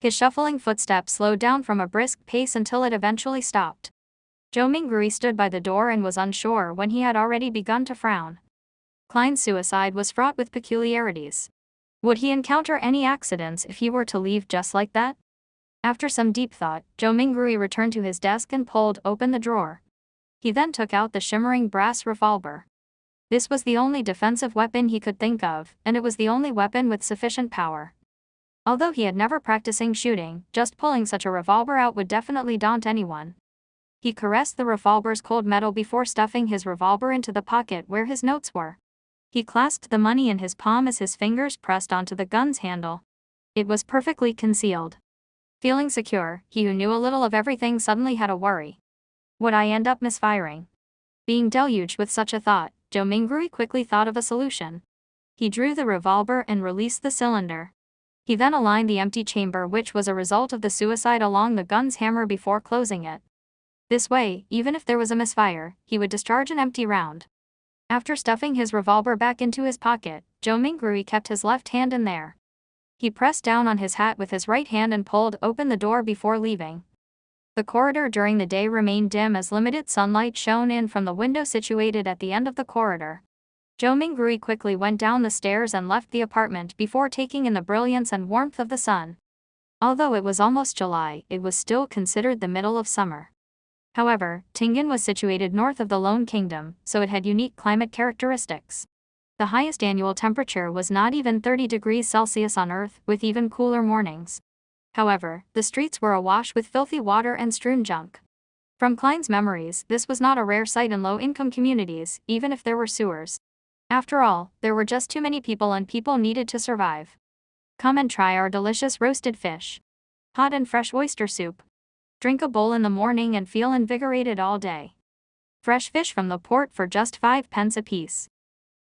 His shuffling footsteps slowed down from a brisk pace until it eventually stopped. Joe Mingrui stood by the door and was unsure when he had already begun to frown. Klein's suicide was fraught with peculiarities. Would he encounter any accidents if he were to leave just like that? After some deep thought, Joe Mingrui returned to his desk and pulled open the drawer. He then took out the shimmering brass revolver. This was the only defensive weapon he could think of, and it was the only weapon with sufficient power. Although he had never practicing shooting, just pulling such a revolver out would definitely daunt anyone. He caressed the revolver's cold metal before stuffing his revolver into the pocket where his notes were. He clasped the money in his palm as his fingers pressed onto the gun's handle. It was perfectly concealed. Feeling secure, he who knew a little of everything suddenly had a worry. Would I end up misfiring? Being deluged with such a thought, Joe Mingrui quickly thought of a solution. He drew the revolver and released the cylinder. He then aligned the empty chamber, which was a result of the suicide, along the gun's hammer before closing it. This way, even if there was a misfire, he would discharge an empty round. After stuffing his revolver back into his pocket, Joe Mingrui kept his left hand in there. He pressed down on his hat with his right hand and pulled open the door before leaving. The corridor during the day remained dim as limited sunlight shone in from the window situated at the end of the corridor. Joe Mingrui quickly went down the stairs and left the apartment before taking in the brilliance and warmth of the sun. Although it was almost July, it was still considered the middle of summer. However, Tingen was situated north of the Lone Kingdom, so it had unique climate characteristics. The highest annual temperature was not even 30 degrees Celsius on Earth, with even cooler mornings. However, the streets were awash with filthy water and strewn junk. From Klein's memories, this was not a rare sight in low-income communities, even if there were sewers. After all, there were just too many people and people needed to survive. Come and try our delicious roasted fish. Hot and fresh oyster soup. Drink a bowl in the morning and feel invigorated all day. Fresh fish from the port for just 5 pence apiece.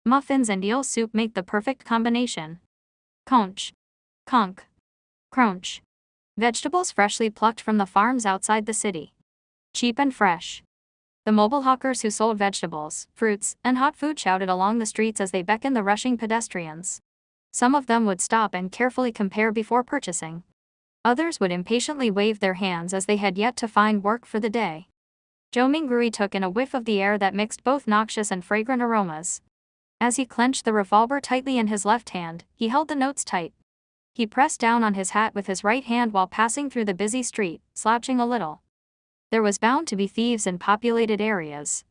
Muffins and eel soup make the perfect combination. Conch. Conch. Crunch. Vegetables freshly plucked from the farms outside the city. Cheap and fresh. The mobile hawkers who sold vegetables, fruits, and hot food shouted along the streets as they beckoned the rushing pedestrians. Some of them would stop and carefully compare before purchasing. Others would impatiently wave their hands as they had yet to find work for the day. Joe Mingrui took in a whiff of the air that mixed both noxious and fragrant aromas. As he clenched the revolver tightly in his left hand, he held the notes tight. He pressed down on his hat with his right hand while passing through the busy street, slouching a little. There was bound to be thieves in populated areas.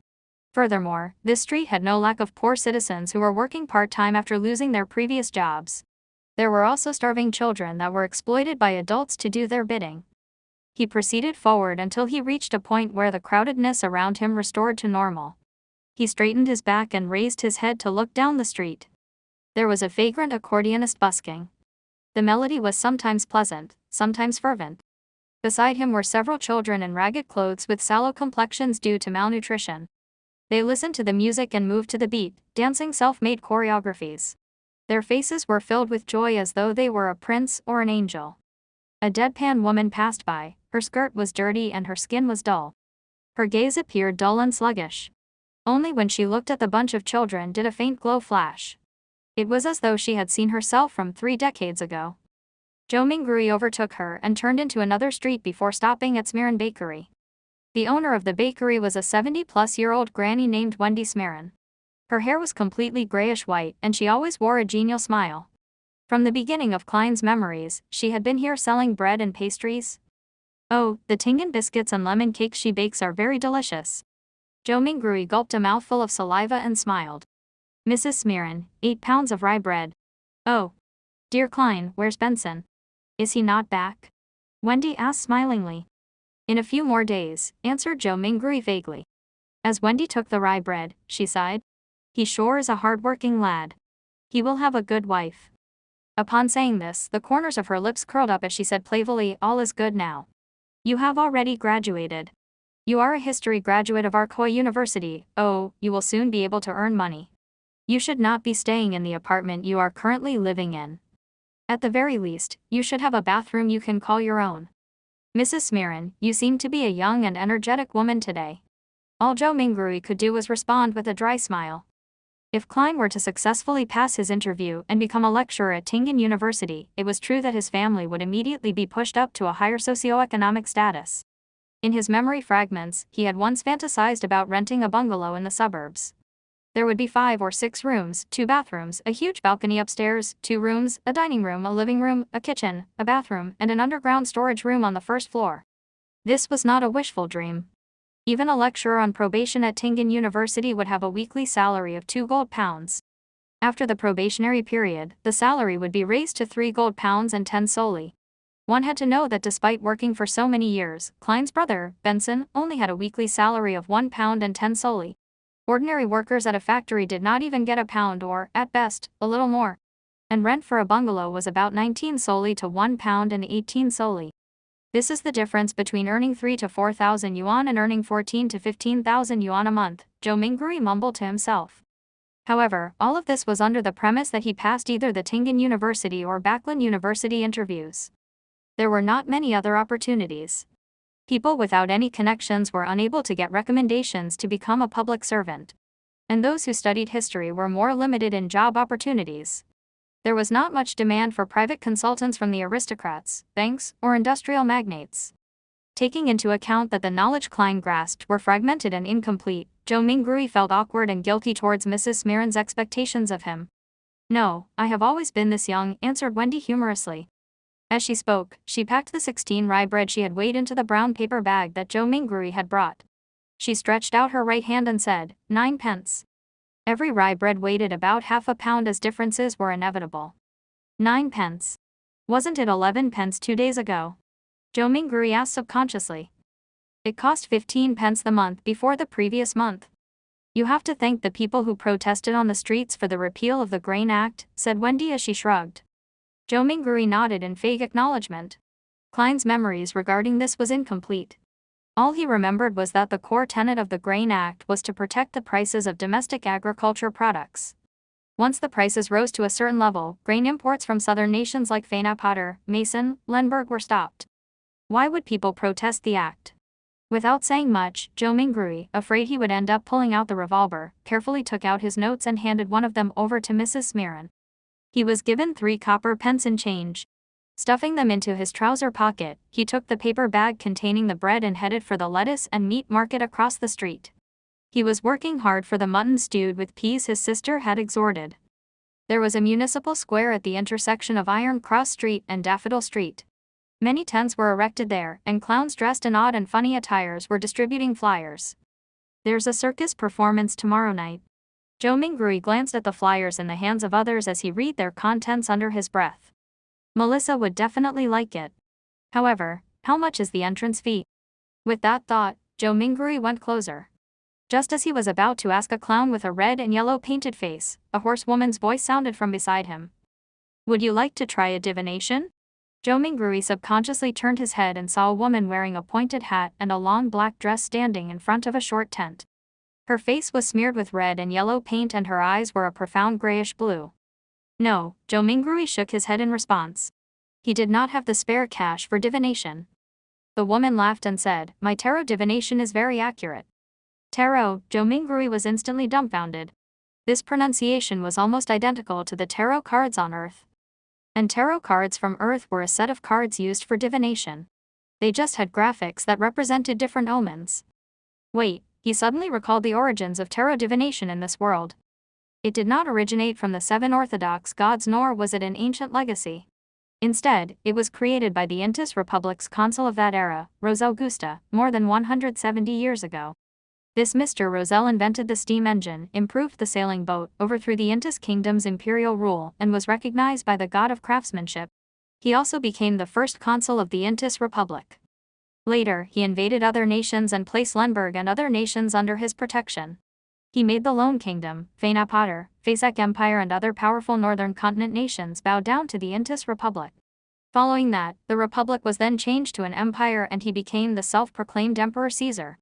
Furthermore, this street had no lack of poor citizens who were working part-time after losing their previous jobs. There were also starving children that were exploited by adults to do their bidding. He proceeded forward until he reached a point where the crowdedness around him restored to normal. He straightened his back and raised his head to look down the street. There was a vagrant accordionist busking. The melody was sometimes pleasant, sometimes fervent. Beside him were several children in ragged clothes with sallow complexions due to malnutrition. They listened to the music and moved to the beat, dancing self-made choreographies. Their faces were filled with joy as though they were a prince or an angel. A deadpan woman passed by. Her skirt was dirty and her skin was dull. Her gaze appeared dull and sluggish. Only when she looked at the bunch of children did a faint glow flash. It was as though she had seen herself from 3 decades ago. Joe Mingrui overtook her and turned into another street before stopping at Smirin Bakery. The owner of the bakery was a 70-plus-year-old granny named Wendy Smirin. Her hair was completely grayish-white and she always wore a genial smile. From the beginning of Klein's memories, she had been here selling bread and pastries. Oh, the Tingen biscuits and lemon cakes she bakes are very delicious. Joe Mingrui gulped a mouthful of saliva and smiled. Mrs. Smirin, 8 pounds of rye bread. Oh. Dear Klein, where's Benson? Is he not back? Wendy asked smilingly. In a few more days, answered Joe Mingrui vaguely. As Wendy took the rye bread, she sighed. He sure is a hard-working lad. He will have a good wife. Upon saying this, the corners of her lips curled up as she said playfully, all is good now. You have already graduated. You are a history graduate of Arcoy University. Oh, you will soon be able to earn money. You should not be staying in the apartment you are currently living in. At the very least, you should have a bathroom you can call your own. Mrs. Smirin, you seem to be a young and energetic woman today. All Joe Mingrui could do was respond with a dry smile. If Klein were to successfully pass his interview and become a lecturer at Tingen University, it was true that his family would immediately be pushed up to a higher socioeconomic status. In his memory fragments, he had once fantasized about renting a bungalow in the suburbs. There would be 5 or 6 rooms, 2 bathrooms, a huge balcony upstairs, 2 rooms, a dining room, a living room, a kitchen, a bathroom, and an underground storage room on the first floor. This was not a wishful dream. Even a lecturer on probation at Tingen University would have a weekly salary of 2 gold pounds. After the probationary period, the salary would be raised to 3 gold pounds and 10 solely. One had to know that despite working for so many years, Klein's brother, Benson, only had a weekly salary of 1 pound and 10 solely. Ordinary workers at a factory did not even get a pound or, at best, a little more. And rent for a bungalow was about 19 solely to 1 pound and 18 solely. This is the difference between earning 3 to 4,000 yuan and earning 14 to 15,000 yuan a month, Zhou Minggui mumbled to himself. However, all of this was under the premise that he passed either the Tingen University or Backlund University interviews. There were not many other opportunities. People without any connections were unable to get recommendations to become a public servant. And those who studied history were more limited in job opportunities. There was not much demand for private consultants from the aristocrats, banks, or industrial magnates. Taking into account that the knowledge Klein grasped were fragmented and incomplete, Zhou Minggui felt awkward and guilty towards Mrs. Smiran's expectations of him. "No, I have always been this young," answered Wendy humorously. As she spoke, she packed the 16 rye bread she had weighed into the brown paper bag that Zhou Minggui had brought. She stretched out her right hand and said, 9 pence. Every rye bread weighed at about half a pound as differences were inevitable. 9 pence. Wasn't it 11 pence 2 days ago? Zhou Minggui asked subconsciously. It cost 15 pence the month before the previous month. You have to thank the people who protested on the streets for the repeal of the Grain Act, said Wendy as she shrugged. Zhou Minggui nodded in vague acknowledgement. Klein's memories regarding this was incomplete. All he remembered was that the core tenet of the Grain Act was to protect the prices of domestic agriculture products. Once the prices rose to a certain level, grain imports from southern nations like Potter, Mason, Lemberg were stopped. Why would people protest the act? Without saying much, Zhou Minggui, afraid he would end up pulling out the revolver, carefully took out his notes and handed one of them over to Mrs. Smiran. He was given 3 copper pence in change. Stuffing them into his trouser pocket, he took the paper bag containing the bread and headed for the lettuce and meat market across the street. He was working hard for the mutton stewed with peas his sister had exhorted. There was a municipal square at the intersection of Iron Cross Street and Daffodil Street. Many tents were erected there, and clowns dressed in odd and funny attires were distributing flyers. "There's a circus performance tomorrow night." Zhou Minggui glanced at the flyers in the hands of others as he read their contents under his breath. Melissa would definitely like it. However, how much is the entrance fee? With that thought, Zhou Minggui went closer. Just as he was about to ask a clown with a red and yellow painted face, a hoarse woman's voice sounded from beside him. "Would you like to try a divination?" Zhou Minggui subconsciously turned his head and saw a woman wearing a pointed hat and a long black dress standing in front of a short tent. Her face was smeared with red and yellow paint and her eyes were a profound grayish blue. No, Zhou Minggui shook his head in response. He did not have the spare cash for divination. The woman laughed and said, "My tarot divination is very accurate." Tarot, Zhou Minggui was instantly dumbfounded. This pronunciation was almost identical to the tarot cards on Earth. And tarot cards from Earth were a set of cards used for divination. They just had graphics that represented different omens. Wait, he suddenly recalled the origins of tarot divination in this world. It did not originate from the 7 orthodox gods nor was it an ancient legacy. Instead, it was created by the Intis Republic's consul of that era, Rosel Gusta, more than 170 years ago. This Mr. Rosel invented the steam engine, improved the sailing boat, overthrew the Intis kingdom's imperial rule, and was recognized by the god of craftsmanship. He also became the first consul of the Intis Republic. Later, he invaded other nations and placed Lemberg and other nations under his protection. He made the Lone Kingdom, Potter, Fasek Empire and other powerful northern continent nations bow down to the Intis Republic. Following that, the Republic was then changed to an empire and he became the self-proclaimed Emperor Caesar.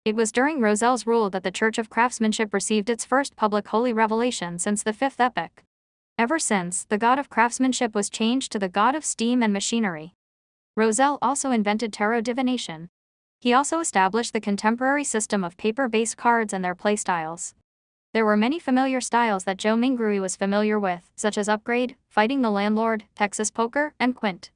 It was during Rosel's rule that the Church of Craftsmanship received its first public holy revelation since the 5th epoch. Ever since, the god of craftsmanship was changed to the god of steam and machinery. Rosel also invented tarot divination. He also established the contemporary system of paper-based cards and their playstyles. There were many familiar styles that Zhou Minggui was familiar with, such as Upgrade, Fighting the Landlord, Texas Poker, and Quint.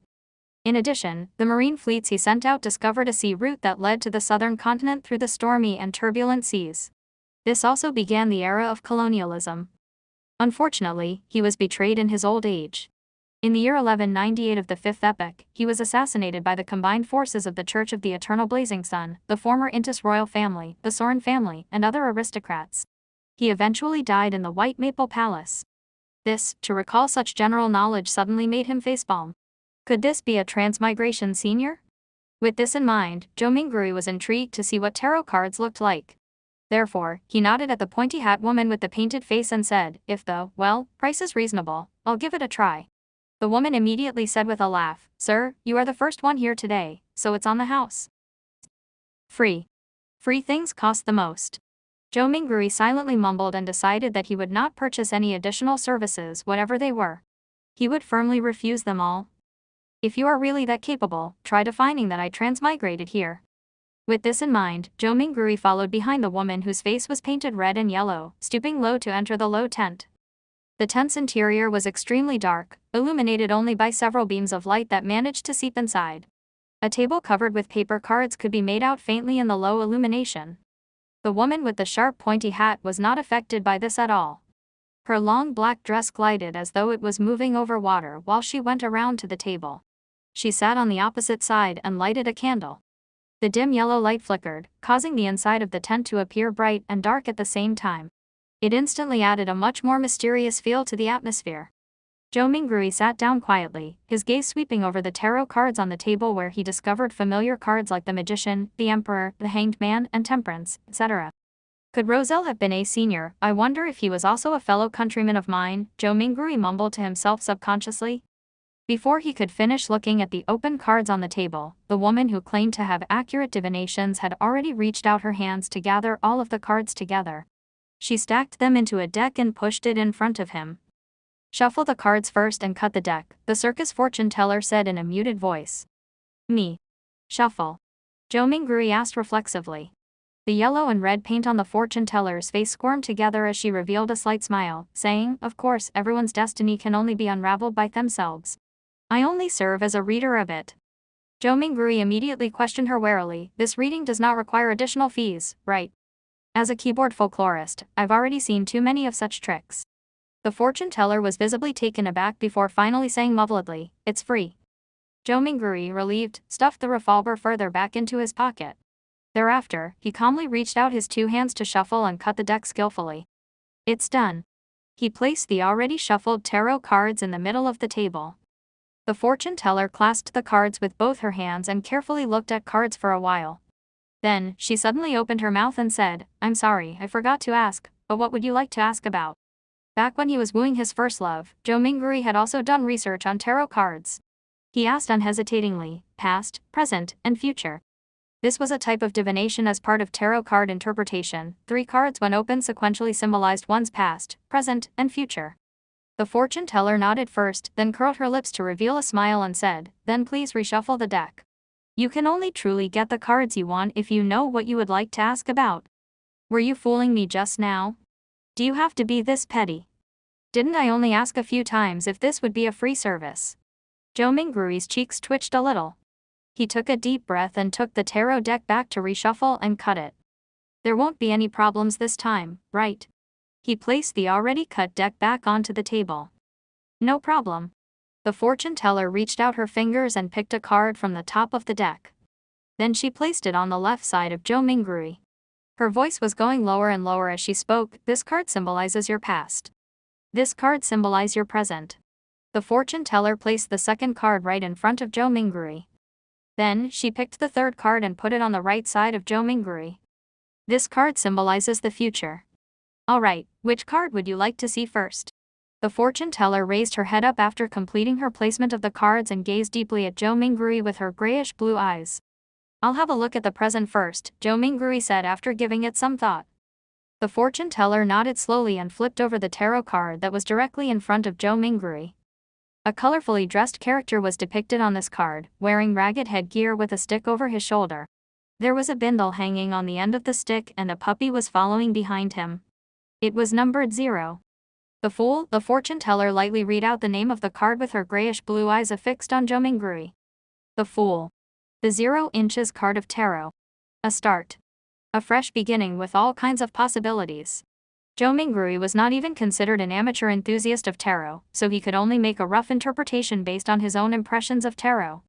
In addition, the marine fleets he sent out discovered a sea route that led to the southern continent through the stormy and turbulent seas. This also began the era of colonialism. Unfortunately, he was betrayed in his old age. In the year 1198 of the fifth epoch, he was assassinated by the combined forces of the Church of the Eternal Blazing Sun, the former Intis royal family, the Sorin family, and other aristocrats. He eventually died in the White Maple Palace. This, to recall such general knowledge, suddenly made him facepalm. Could this be a transmigration senior? With this in mind, Joe Mingrui was intrigued to see what tarot cards looked like. Therefore, he nodded at the pointy hat woman with the painted face and said, "If the, well, price is reasonable, I'll give it a try." The woman immediately said with a laugh, "Sir, you are the first one here today, so it's on the house." Free. Free things cost the most. Joe Mingrui silently mumbled and decided that he would not purchase any additional services, whatever they were. He would firmly refuse them all. "If you are really that capable, try defining that I transmigrated here." With this in mind, Joe Mingrui followed behind the woman whose face was painted red and yellow, stooping low to enter the low tent. The tent's interior was extremely dark, illuminated only by several beams of light that managed to seep inside. A table covered with paper cards could be made out faintly in the low illumination. The woman with the sharp pointy hat was not affected by this at all. Her long black dress glided as though it was moving over water while she went around to the table. She sat on the opposite side and lighted a candle. The dim yellow light flickered, causing the inside of the tent to appear bright and dark at the same time. It instantly added a much more mysterious feel to the atmosphere. Joe Mingrui sat down quietly, his gaze sweeping over the tarot cards on the table, where he discovered familiar cards like the Magician, the Emperor, the Hanged Man, and Temperance, etc. Could Roselle have been a senior? I wonder if he was also a fellow countryman of mine, Joe Mingrui mumbled to himself subconsciously. Before he could finish looking at the open cards on the table, the woman who claimed to have accurate divinations had already reached out her hands to gather all of the cards together. She stacked them into a deck and pushed it in front of him. "Shuffle the cards first and cut the deck," the circus fortune teller said in a muted voice. "Me? Shuffle?" Joe Mingrui asked reflexively. The yellow and red paint on the fortune teller's face squirmed together as she revealed a slight smile, saying, "Of course, everyone's destiny can only be unraveled by themselves. I only serve as a reader of it." Joe Mingrui immediately questioned her warily. "This reading does not require additional fees, right? As a keyboard folklorist, I've already seen too many of such tricks." The fortune teller was visibly taken aback before finally saying muffledly, "It's free." Joe Mingrui, relieved, stuffed the revolver further back into his pocket. Thereafter, he calmly reached out his two hands to shuffle and cut the deck skillfully. "It's done." He placed the already shuffled tarot cards in the middle of the table. The fortune teller clasped the cards with both her hands and carefully looked at cards for a while. Then, she suddenly opened her mouth and said, "I'm sorry, I forgot to ask, but what would you like to ask about?" Back when he was wooing his first love, Joe Mingrui had also done research on tarot cards. He asked unhesitatingly, past, present, and future. This was a type of divination as part of tarot card interpretation. 3 cards when opened sequentially symbolized one's past, present, and future. The fortune teller nodded first, then curled her lips to reveal a smile and said, "Then please reshuffle the deck. You can only truly get the cards you want if you know what you would like to ask about." "Were you fooling me just now? Do you have to be this petty? Didn't I only ask a few times if this would be a free service?" Joe Mingrui's cheeks twitched a little. He took a deep breath and took the tarot deck back to reshuffle and cut it. "There won't be any problems this time, right?" He placed the already cut deck back onto the table. "No problem." The fortune teller reached out her fingers and picked a card from the top of the deck. Then she placed it on the left side of Joe Mingrui. Her voice was going lower and lower as she spoke. "This card symbolizes your past. This card symbolizes your present." The fortune teller placed the second card right in front of Joe Mingrui. Then, she picked the third card and put it on the right side of Joe Mingrui. "This card symbolizes the future. Alright, which card would you like to see first?" The fortune teller raised her head up after completing her placement of the cards and gazed deeply at Joe Mingrui with her grayish-blue eyes. "I'll have a look at the present first," Joe Mingrui said after giving it some thought. The fortune teller nodded slowly and flipped over the tarot card that was directly in front of Joe Mingrui. A colorfully dressed character was depicted on this card, wearing ragged headgear with a stick over his shoulder. There was a bindle hanging on the end of the stick and a puppy was following behind him. It was numbered 0. "The Fool," the fortune teller lightly read out the name of the card with her grayish-blue eyes affixed on Joe Mingrui. "The Fool. The 0 inches card of tarot. A start. A fresh beginning with all kinds of possibilities." Zhou Mingrui was not even considered an amateur enthusiast of tarot, so he could only make a rough interpretation based on his own impressions of tarot.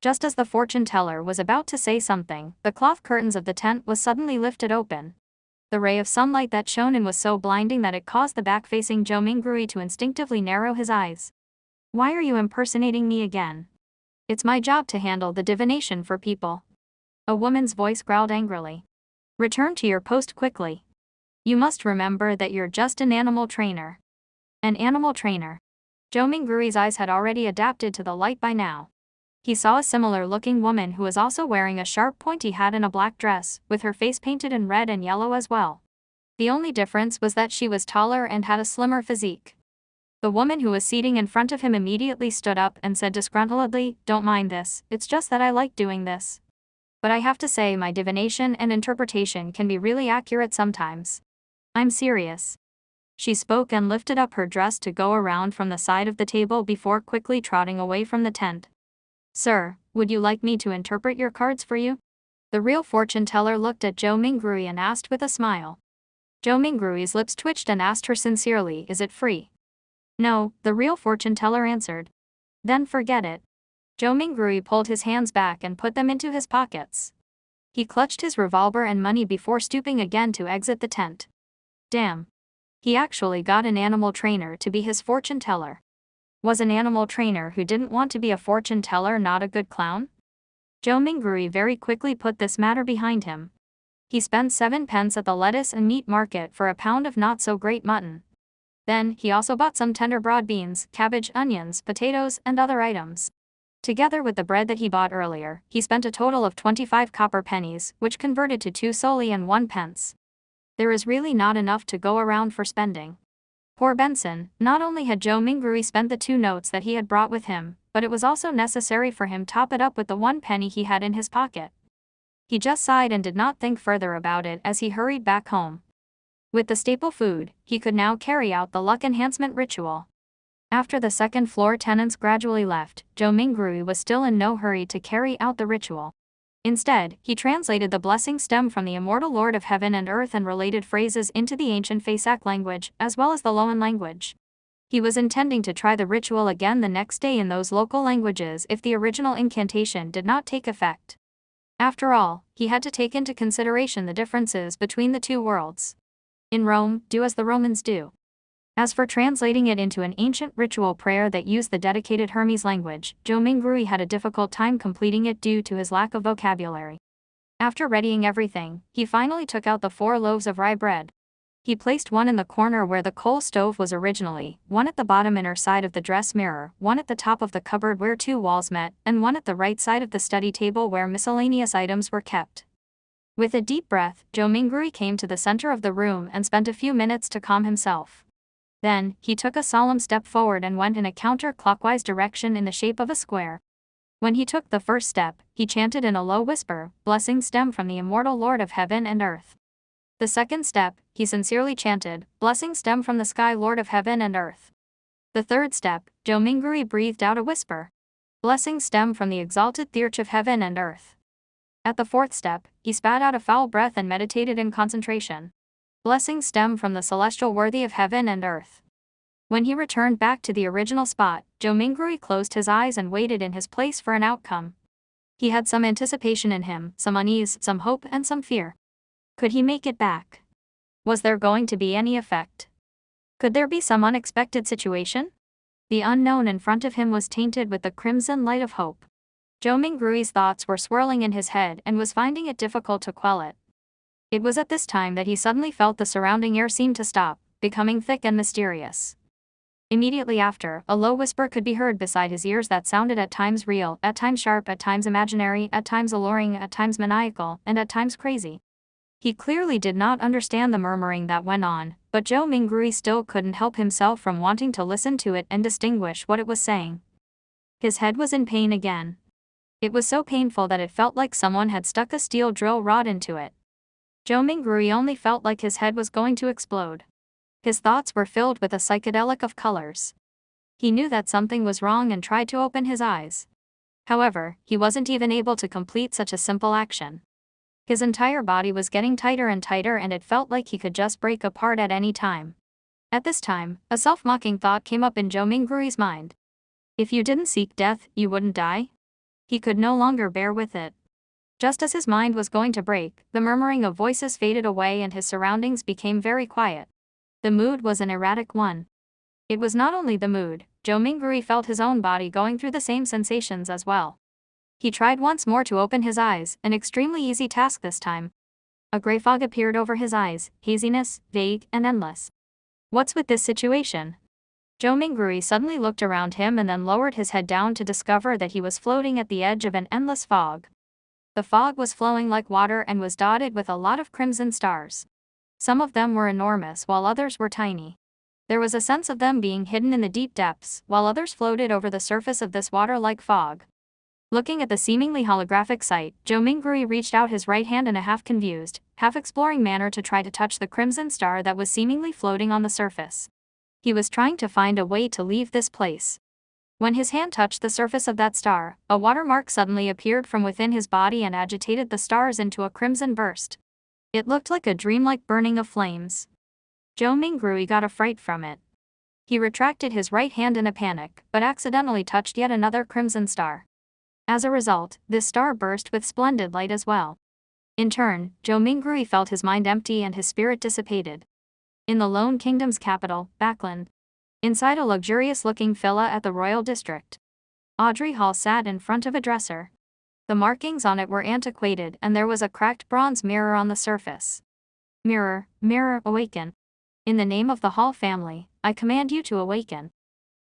Just as the fortune teller was about to say something, the cloth curtains of the tent was suddenly lifted open. The ray of sunlight that shone in was so blinding that it caused the back-facing Zhou Mingrui to instinctively narrow his eyes. "Why are you impersonating me again? It's my job to handle the divination for people." A woman's voice growled angrily. "Return to your post quickly. You must remember that you're just an animal trainer." An animal trainer. Zhou Mingrui's eyes had already adapted to the light by now. He saw a similar-looking woman who was also wearing a sharp pointy hat and a black dress, with her face painted in red and yellow as well. The only difference was that she was taller and had a slimmer physique. The woman who was seating in front of him immediately stood up and said disgruntledly, "Don't mind this, it's just that I like doing this. But I have to say my divination and interpretation can be really accurate sometimes. I'm serious." She spoke and lifted up her dress to go around from the side of the table before quickly trotting away from the tent. "Sir, would you like me to interpret your cards for you?" The real fortune teller looked at Zhou Mingrui and asked with a smile. Zhou Mingrui's lips twitched and asked her sincerely, "Is it free?" "No," the real fortune teller answered. "Then forget it." Zhou Mingrui pulled his hands back and put them into his pockets. He clutched his revolver and money before stooping again to exit the tent. Damn. He actually got an animal trainer to be his fortune teller. Was an animal trainer who didn't want to be a fortune teller not a good clown? Zhou Mingrui very quickly put this matter behind him. He spent 7 pence at the lettuce and meat market for a pound of not-so-great mutton. Then, he also bought some tender broad beans, cabbage, onions, potatoes, and other items. Together with the bread that he bought earlier, he spent a total of 25 copper pennies, which converted to 2 soldi and 1 pence. There is really not enough to go around for spending. Poor Benson, not only had Zhou Mingrui spent the 2 notes that he had brought with him, but it was also necessary for him to top it up with the 1 penny he had in his pocket. He just sighed and did not think further about it as he hurried back home. With the staple food, he could now carry out the luck enhancement ritual. After the second-floor tenants gradually left, Zhou Mingrui was still in no hurry to carry out the ritual. Instead, he translated the blessing stem from the immortal Lord of Heaven and Earth and related phrases into the ancient Fasak language, as well as the Loan language. He was intending to try the ritual again the next day in those local languages if the original incantation did not take effect. After all, he had to take into consideration the differences between the 2 worlds. In Rome, do as the Romans do. As for translating it into an ancient ritual prayer that used the dedicated Hermes language, Zhou Mingrui had a difficult time completing it due to his lack of vocabulary. After readying everything, he finally took out the 4 loaves of rye bread. He placed one in the corner where the coal stove was originally, one at the bottom inner side of the dress mirror, one at the top of the cupboard where 2 walls met, and one at the right side of the study table where miscellaneous items were kept. With a deep breath, Zhou Mingrui came to the center of the room and spent a few minutes to calm himself. Then, he took a solemn step forward and went in a counter-clockwise direction in the shape of a square. When he took the first step, he chanted in a low whisper, "Blessings stem from the immortal Lord of Heaven and Earth." The second step, he sincerely chanted, "Blessings stem from the Sky Lord of Heaven and Earth." The third step, Zhou Mingrui breathed out a whisper, "Blessings stem from the exalted Theurge of Heaven and Earth." At the fourth step, he spat out a foul breath and meditated in concentration. "Blessings stem from the celestial worthy of heaven and earth." When he returned back to the original spot, Zhou Mingrui closed his eyes and waited in his place for an outcome. He had some anticipation in him, some unease, some hope, and some fear. Could he make it back? Was there going to be any effect? Could there be some unexpected situation? The unknown in front of him was tainted with the crimson light of hope. Zhou Mingrui's thoughts were swirling in his head and was finding it difficult to quell it. It was at this time that he suddenly felt the surrounding air seem to stop, becoming thick and mysterious. Immediately after, a low whisper could be heard beside his ears that sounded at times real, at times sharp, at times imaginary, at times alluring, at times maniacal, and at times crazy. He clearly did not understand the murmuring that went on, but Zhou Mingrui still couldn't help himself from wanting to listen to it and distinguish what it was saying. His head was in pain again. It was so painful that it felt like someone had stuck a steel drill rod into it. Zhou Mingrui only felt like his head was going to explode. His thoughts were filled with a psychedelic of colors. He knew that something was wrong and tried to open his eyes. However, he wasn't even able to complete such a simple action. His entire body was getting tighter and tighter, and it felt like he could just break apart at any time. At this time, a self-mocking thought came up in Zhou Minggui's mind. If you didn't seek death, you wouldn't die? He could no longer bear with it. Just as his mind was going to break, the murmuring of voices faded away and his surroundings became very quiet. The mood was an erratic one. It was not only the mood, Zhou Minggui felt his own body going through the same sensations as well. He tried once more to open his eyes, an extremely easy task this time. A gray fog appeared over his eyes, haziness, vague, and endless. What's with this situation? Zhou Minggui suddenly looked around him and then lowered his head down to discover that he was floating at the edge of an endless fog. The fog was flowing like water and was dotted with a lot of crimson stars. Some of them were enormous while others were tiny. There was a sense of them being hidden in the deep depths, while others floated over the surface of this water-like fog. Looking at the seemingly holographic sight, Zhou Minggui reached out his right hand in a half-confused, half-exploring manner to try to touch the crimson star that was seemingly floating on the surface. He was trying to find a way to leave this place. When his hand touched the surface of that star, a watermark suddenly appeared from within his body and agitated the stars into a crimson burst. It looked like a dreamlike burning of flames. Zhou Minggui got a fright from it. He retracted his right hand in a panic, but accidentally touched yet another crimson star. As a result, this star burst with splendid light as well. In turn, Zhou Minggui felt his mind empty and his spirit dissipated. In the Lone Kingdom's capital, Backland, inside a luxurious-looking villa at the royal district, Audrey Hall sat in front of a dresser. The markings on it were antiquated and there was a cracked bronze mirror on the surface. Mirror, mirror, awaken. In the name of the Hall family, I command you to awaken.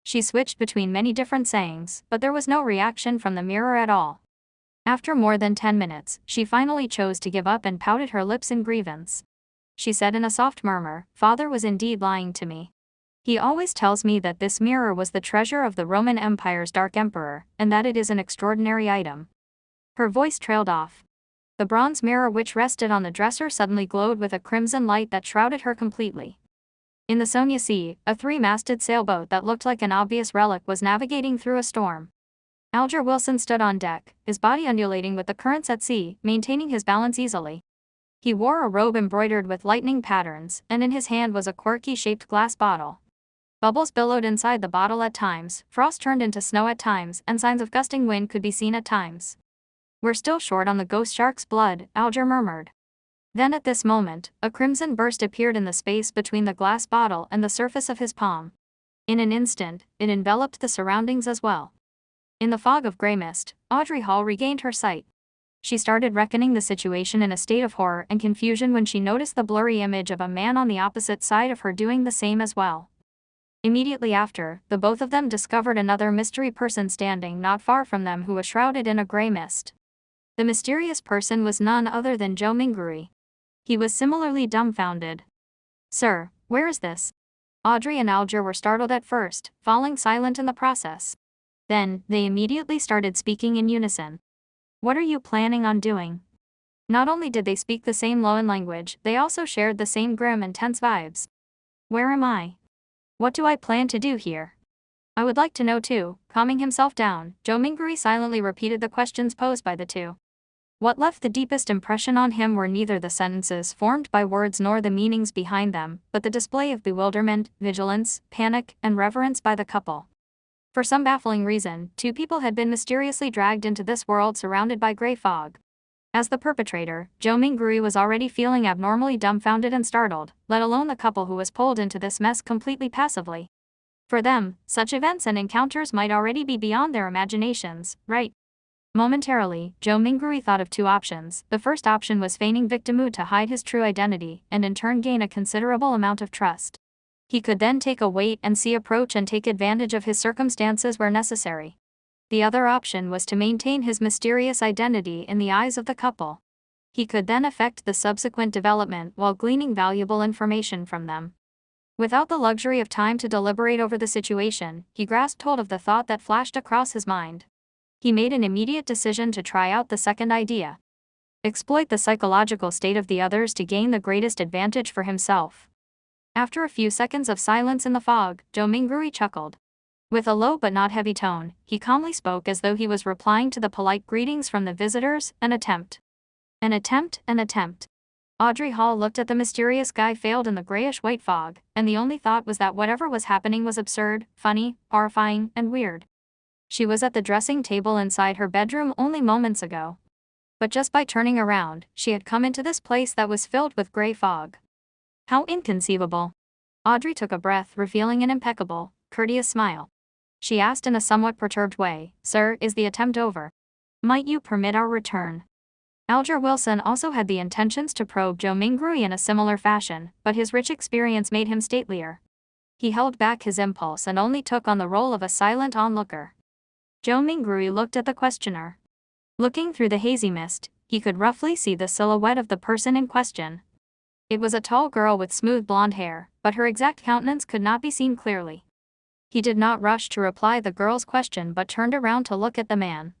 She switched between many different sayings, but there was no reaction from the mirror at all. After more than 10 minutes, she finally chose to give up and pouted her lips in grievance. She said in a soft murmur, "Father was indeed lying to me. He always tells me that this mirror was the treasure of the Roman Empire's Dark Emperor, and that it is an extraordinary item." Her voice trailed off. The bronze mirror which rested on the dresser suddenly glowed with a crimson light that shrouded her completely. In the Sonia Sea, a three-masted sailboat that looked like an obvious relic was navigating through a storm. Alger Wilson stood on deck, his body undulating with the currents at sea, maintaining his balance easily. He wore a robe embroidered with lightning patterns, and in his hand was a quirky-shaped glass bottle. Bubbles billowed inside the bottle at times, frost turned into snow at times, and signs of gusting wind could be seen at times. "We're still short on the ghost shark's blood," Alger murmured. Then at this moment, a crimson burst appeared in the space between the glass bottle and the surface of his palm. In an instant, it enveloped the surroundings as well. In the fog of grey mist, Audrey Hall regained her sight. She started reckoning the situation in a state of horror and confusion when she noticed the blurry image of a man on the opposite side of her doing the same as well. Immediately after, the both of them discovered another mystery person standing not far from them who was shrouded in a grey mist. The mysterious person was none other than Zhou Minggui. He was similarly dumbfounded. "Sir, where is this?" Audrey and Alger were startled at first, falling silent in the process. Then, they immediately started speaking in unison. "What are you planning on doing?" Not only did they speak the same Loan language, they also shared the same grim and tense vibes. "Where am I? What do I plan to do here? I would like to know too." Calming himself down, Zhou Minggui silently repeated the questions posed by the two. What left the deepest impression on him were neither the sentences formed by words nor the meanings behind them, but the display of bewilderment, vigilance, panic, and reverence by the couple. For some baffling reason, two people had been mysteriously dragged into this world surrounded by grey fog. As the perpetrator, Zhou Minggui was already feeling abnormally dumbfounded and startled, let alone the couple who was pulled into this mess completely passively. For them, such events and encounters might already be beyond their imaginations, right? Momentarily, Zhou Minggui thought of two options. The first option was feigning victimhood to hide his true identity, and in turn gain a considerable amount of trust. He could then take a wait-and-see approach and take advantage of his circumstances where necessary. The other option was to maintain his mysterious identity in the eyes of the couple. He could then effect the subsequent development while gleaning valuable information from them. Without the luxury of time to deliberate over the situation, he grasped hold of the thought that flashed across his mind. He made an immediate decision to try out the second idea. Exploit the psychological state of the others to gain the greatest advantage for himself. After a few seconds of silence in the fog, Zhou Minggui chuckled. With a low but not heavy tone, he calmly spoke as though he was replying to the polite greetings from the visitors, an attempt An attempt, an attempt. Audrey Hall looked at the mysterious guy veiled in the grayish-white fog, and the only thought was that whatever was happening was absurd, funny, horrifying, and weird. She was at the dressing table inside her bedroom only moments ago. But just by turning around, she had come into this place that was filled with gray fog. How inconceivable. Audrey took a breath, revealing an impeccable, courteous smile. She asked in a somewhat perturbed way, "Sir, is the attempt over? Might you permit our return?" Alger Wilson also had the intentions to probe Joe Mingrui in a similar fashion, but his rich experience made him statelier. He held back his impulse and only took on the role of a silent onlooker. Joe Mingrui looked at the questioner. Looking through the hazy mist, he could roughly see the silhouette of the person in question. It was a tall girl with smooth blonde hair, but her exact countenance could not be seen clearly. He did not rush to reply the girl's question but turned around to look at the man.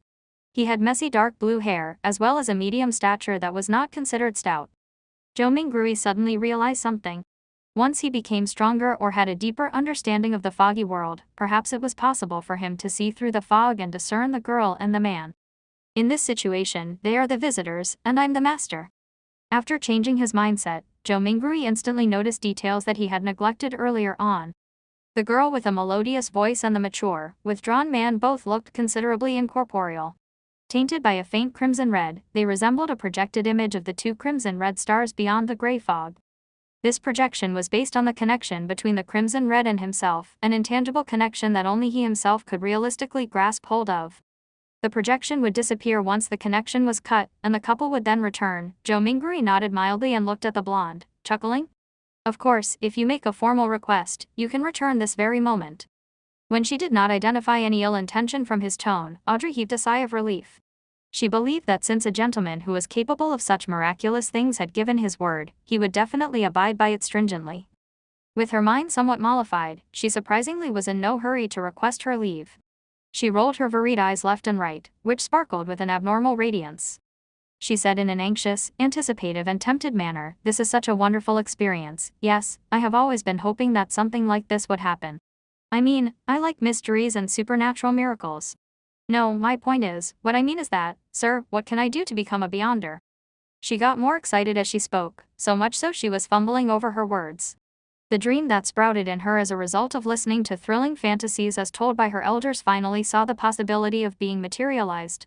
He had messy dark blue hair, as well as a medium stature that was not considered stout. Joe Mingrui suddenly realized something. Once he became stronger or had a deeper understanding of the foggy world, perhaps it was possible for him to see through the fog and discern the girl and the man. In this situation, they are the visitors, and I'm the master. After changing his mindset, Joe Mingrui instantly noticed details that he had neglected earlier on. The girl with a melodious voice and the mature, withdrawn man both looked considerably incorporeal. Tainted by a faint crimson red, they resembled a projected image of the two crimson red stars beyond the gray fog. This projection was based on the connection between the crimson red and himself, an intangible connection that only he himself could realistically grasp hold of. The projection would disappear once the connection was cut, and the couple would then return. Joe Mingrui nodded mildly and looked at the blonde, chuckling. "Of course, if you make a formal request, you can return this very moment." When she did not identify any ill intention from his tone, Audrey heaved a sigh of relief. She believed that since a gentleman who was capable of such miraculous things had given his word, he would definitely abide by it stringently. With her mind somewhat mollified, she surprisingly was in no hurry to request her leave. She rolled her virid eyes left and right, which sparkled with an abnormal radiance. She said in an anxious, anticipative and tempted manner, "This is such a wonderful experience. Yes, I have always been hoping that something like this would happen. I mean, I like mysteries and supernatural miracles. No, my point is, what I mean is that, sir, what can I do to become a beyonder?" She got more excited as she spoke, so much so she was fumbling over her words. The dream that sprouted in her as a result of listening to thrilling fantasies as told by her elders finally saw the possibility of being materialized.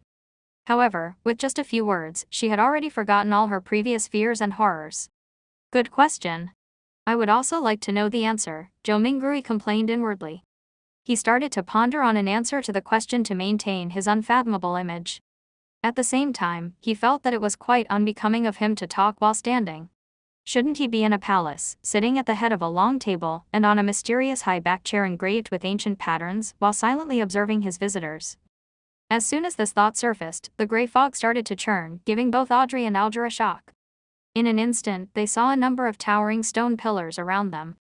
However, with just a few words, she had already forgotten all her previous fears and horrors. "Good question. I would also like to know the answer," Joe Mingrui complained inwardly. He started to ponder on an answer to the question to maintain his unfathomable image. At the same time, he felt that it was quite unbecoming of him to talk while standing. Shouldn't he be in a palace, sitting at the head of a long table and on a mysterious high-backed chair engraved with ancient patterns, while silently observing his visitors? As soon as this thought surfaced, the gray fog started to churn, giving both Audrey and Alger a shock. In an instant, they saw a number of towering stone pillars around them.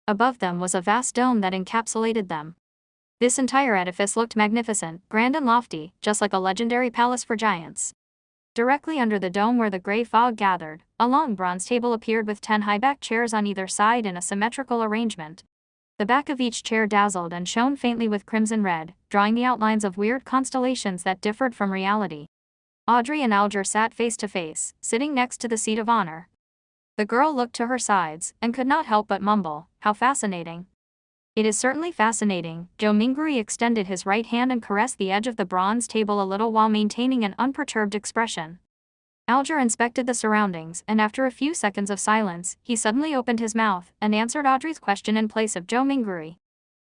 Above them was a vast dome that encapsulated them. This entire edifice looked magnificent, grand and lofty, just like a legendary palace for giants. Directly under the dome where the gray fog gathered, a long bronze table appeared with 10 high-backed chairs on either side in a symmetrical arrangement. The back of each chair dazzled and shone faintly with crimson red, drawing the outlines of weird constellations that differed from reality. Audrey and Alger sat face to face, sitting next to the seat of honor. The girl looked to her sides, and could not help but mumble, "How fascinating." "It is certainly fascinating." Joe Mingrui extended his right hand and caressed the edge of the bronze table a little while maintaining an unperturbed expression. Alger inspected the surroundings, and after a few seconds of silence, he suddenly opened his mouth and answered Audrey's question in place of Joe Mingrui.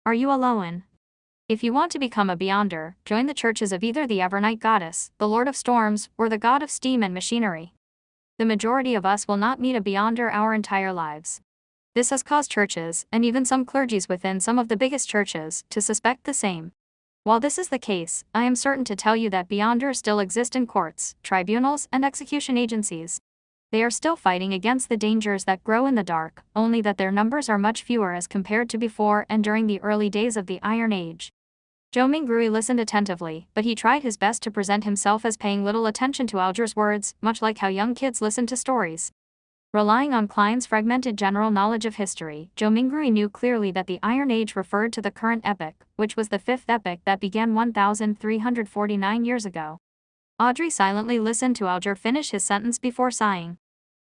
"Are you alone? If you want to become a beyonder, join the churches of either the Evernight Goddess, the Lord of Storms, or the God of Steam and Machinery. The majority of us will not meet a beyonder our entire lives. This has caused churches, and even some clergies within some of the biggest churches, to suspect the same. While this is the case, I am certain to tell you that beyonders still exist in courts, tribunals, and execution agencies. They are still fighting against the dangers that grow in the dark, only that their numbers are much fewer as compared to before and during the early days of the Iron Age." Joe Mingrui listened attentively, but he tried his best to present himself as paying little attention to Alger's words, much like how young kids listen to stories. Relying on Klein's fragmented general knowledge of history, Joe Mingrui knew clearly that the Iron Age referred to the current epoch, which was the fifth epoch that began 1,349 years ago. Audrey silently listened to Alger finish his sentence before sighing.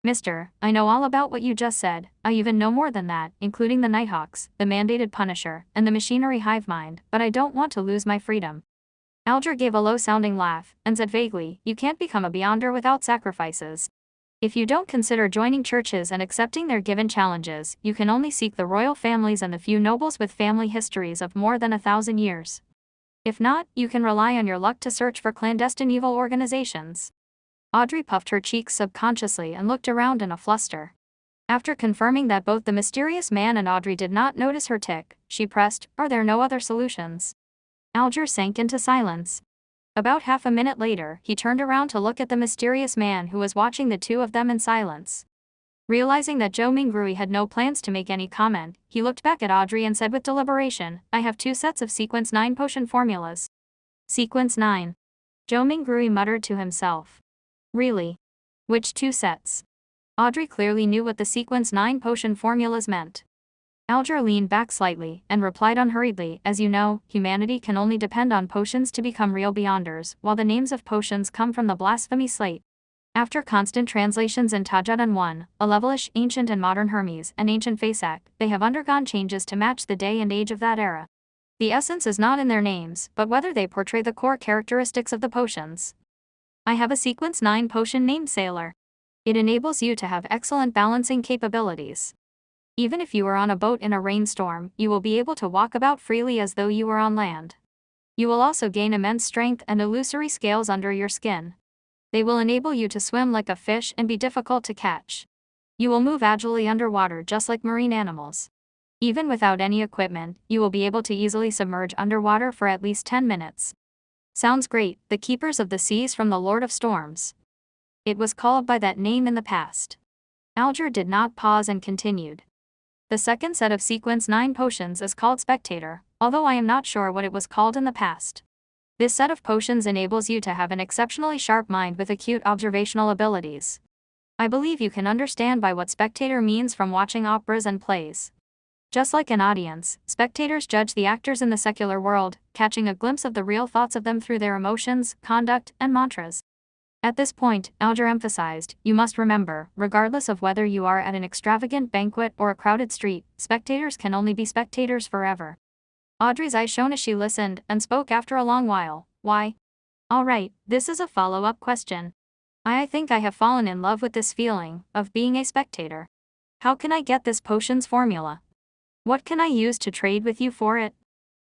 Mister, I know all about what you just said, I even know more than that, including the Nighthawks, the mandated Punisher, and the machinery hive mind, but I don't want to lose my freedom. Alger gave a low-sounding laugh, and said vaguely, you can't become a Beyonder without sacrifices. If you don't consider joining churches and accepting their given challenges, you can only seek the royal families and the few nobles with family histories of more than 1,000 years. If not, you can rely on your luck to search for clandestine evil organizations. Audrey puffed her cheeks subconsciously and looked around in a fluster. After confirming that both the mysterious man and Audrey did not notice her tick, she pressed, are there no other solutions? Alger sank into silence. About half a minute later, he turned around to look at the mysterious man who was watching the two of them in silence. Realizing that Zhou Mingrui had no plans to make any comment, he looked back at Audrey and said with deliberation, I have 2 sets of Sequence 9 potion formulas. Sequence 9. Zhou Mingrui muttered to himself. Really? Which 2 sets? Audrey clearly knew what the Sequence 9 potion formulas meant. Alger leaned back slightly and replied unhurriedly, as you know, humanity can only depend on potions to become real Beyonders, while the names of potions come from the blasphemy slate. After constant translations in Tajadan 1, a levelish, ancient and modern Hermes, and ancient Fasak, they have undergone changes to match the day and age of that era. The essence is not in their names, but whether they portray the core characteristics of the potions. I have a Sequence 9 potion named Sailor. It enables you to have excellent balancing capabilities. Even if you are on a boat in a rainstorm, you will be able to walk about freely as though you were on land. You will also gain immense strength and illusory scales under your skin. They will enable you to swim like a fish and be difficult to catch. You will move agilely underwater just like marine animals. Even without any equipment, you will be able to easily submerge underwater for at least 10 minutes. Sounds great, the Keepers of the Seas from the Lord of Storms. It was called by that name in the past. Alger did not pause and continued. The second set of Sequence 9 potions is called Spectator, although I am not sure what it was called in the past. This set of potions enables you to have an exceptionally sharp mind with acute observational abilities. I believe you can understand by what spectator means from watching operas and plays. Just like an audience, spectators judge the actors in the secular world, catching a glimpse of the real thoughts of them through their emotions, conduct, and mantras. At this point, Alger emphasized, you must remember, regardless of whether you are at an extravagant banquet or a crowded street, spectators can only be spectators forever. Audrey's eyes shone as she listened, and spoke after a long while, why? Alright, this is a follow-up question. I think I have fallen in love with this feeling, of being a spectator. How can I get this potion's formula? What can I use to trade with you for it?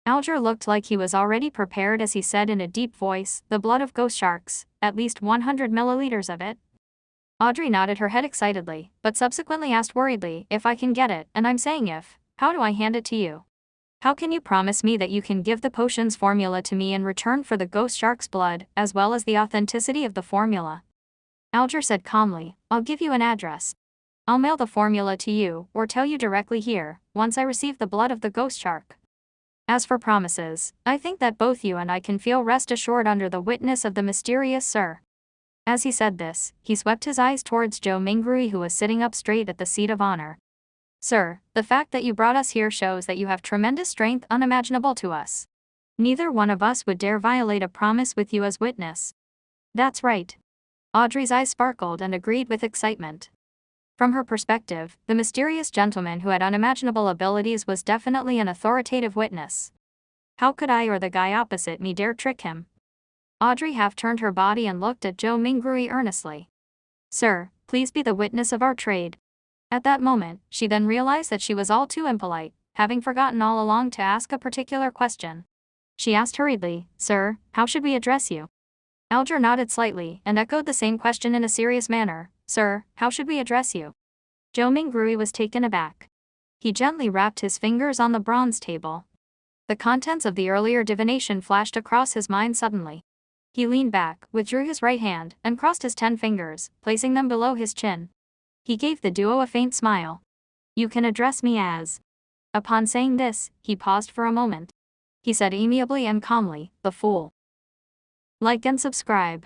Alger looked like he was already prepared as he said in a deep voice, the blood of ghost sharks, at least 100 milliliters of it. Audrey nodded her head excitedly, but subsequently asked worriedly, if I can get it, and I'm saying if, how do I hand it to you? How can you promise me that you can give the potion's formula to me in return for the ghost shark's blood, as well as the authenticity of the formula? Alger said calmly, I'll give you an address. I'll mail the formula to you, or tell you directly here, once I receive the blood of the ghost shark. As for promises, I think that both you and I can feel rest assured under the witness of the mysterious Sir. As he said this, he swept his eyes towards Zhou Mingrui, who was sitting up straight at the seat of honor. Sir, the fact that you brought us here shows that you have tremendous strength unimaginable to us. Neither one of us would dare violate a promise with you as witness. That's right. Audrey's eyes sparkled and agreed with excitement. From her perspective, the mysterious gentleman who had unimaginable abilities was definitely an authoritative witness. How could I or the guy opposite me dare trick him? Audrey half turned her body and looked at Zhou Mingrui earnestly. Sir, please be the witness of our trade. At that moment, she then realized that she was all too impolite, having forgotten all along to ask a particular question. She asked hurriedly, Sir, how should we address you? Alger nodded slightly and echoed the same question in a serious manner. Sir, how should we address you? Zhou Mingrui was taken aback. He gently rapped his fingers on the bronze table. The contents of the earlier divination flashed across his mind suddenly. He leaned back, withdrew his right hand, and crossed his 10 fingers, placing them below his chin. He gave the duo a faint smile. You can address me as. Upon saying this, he paused for a moment. He said amiably and calmly, the fool. Like and subscribe.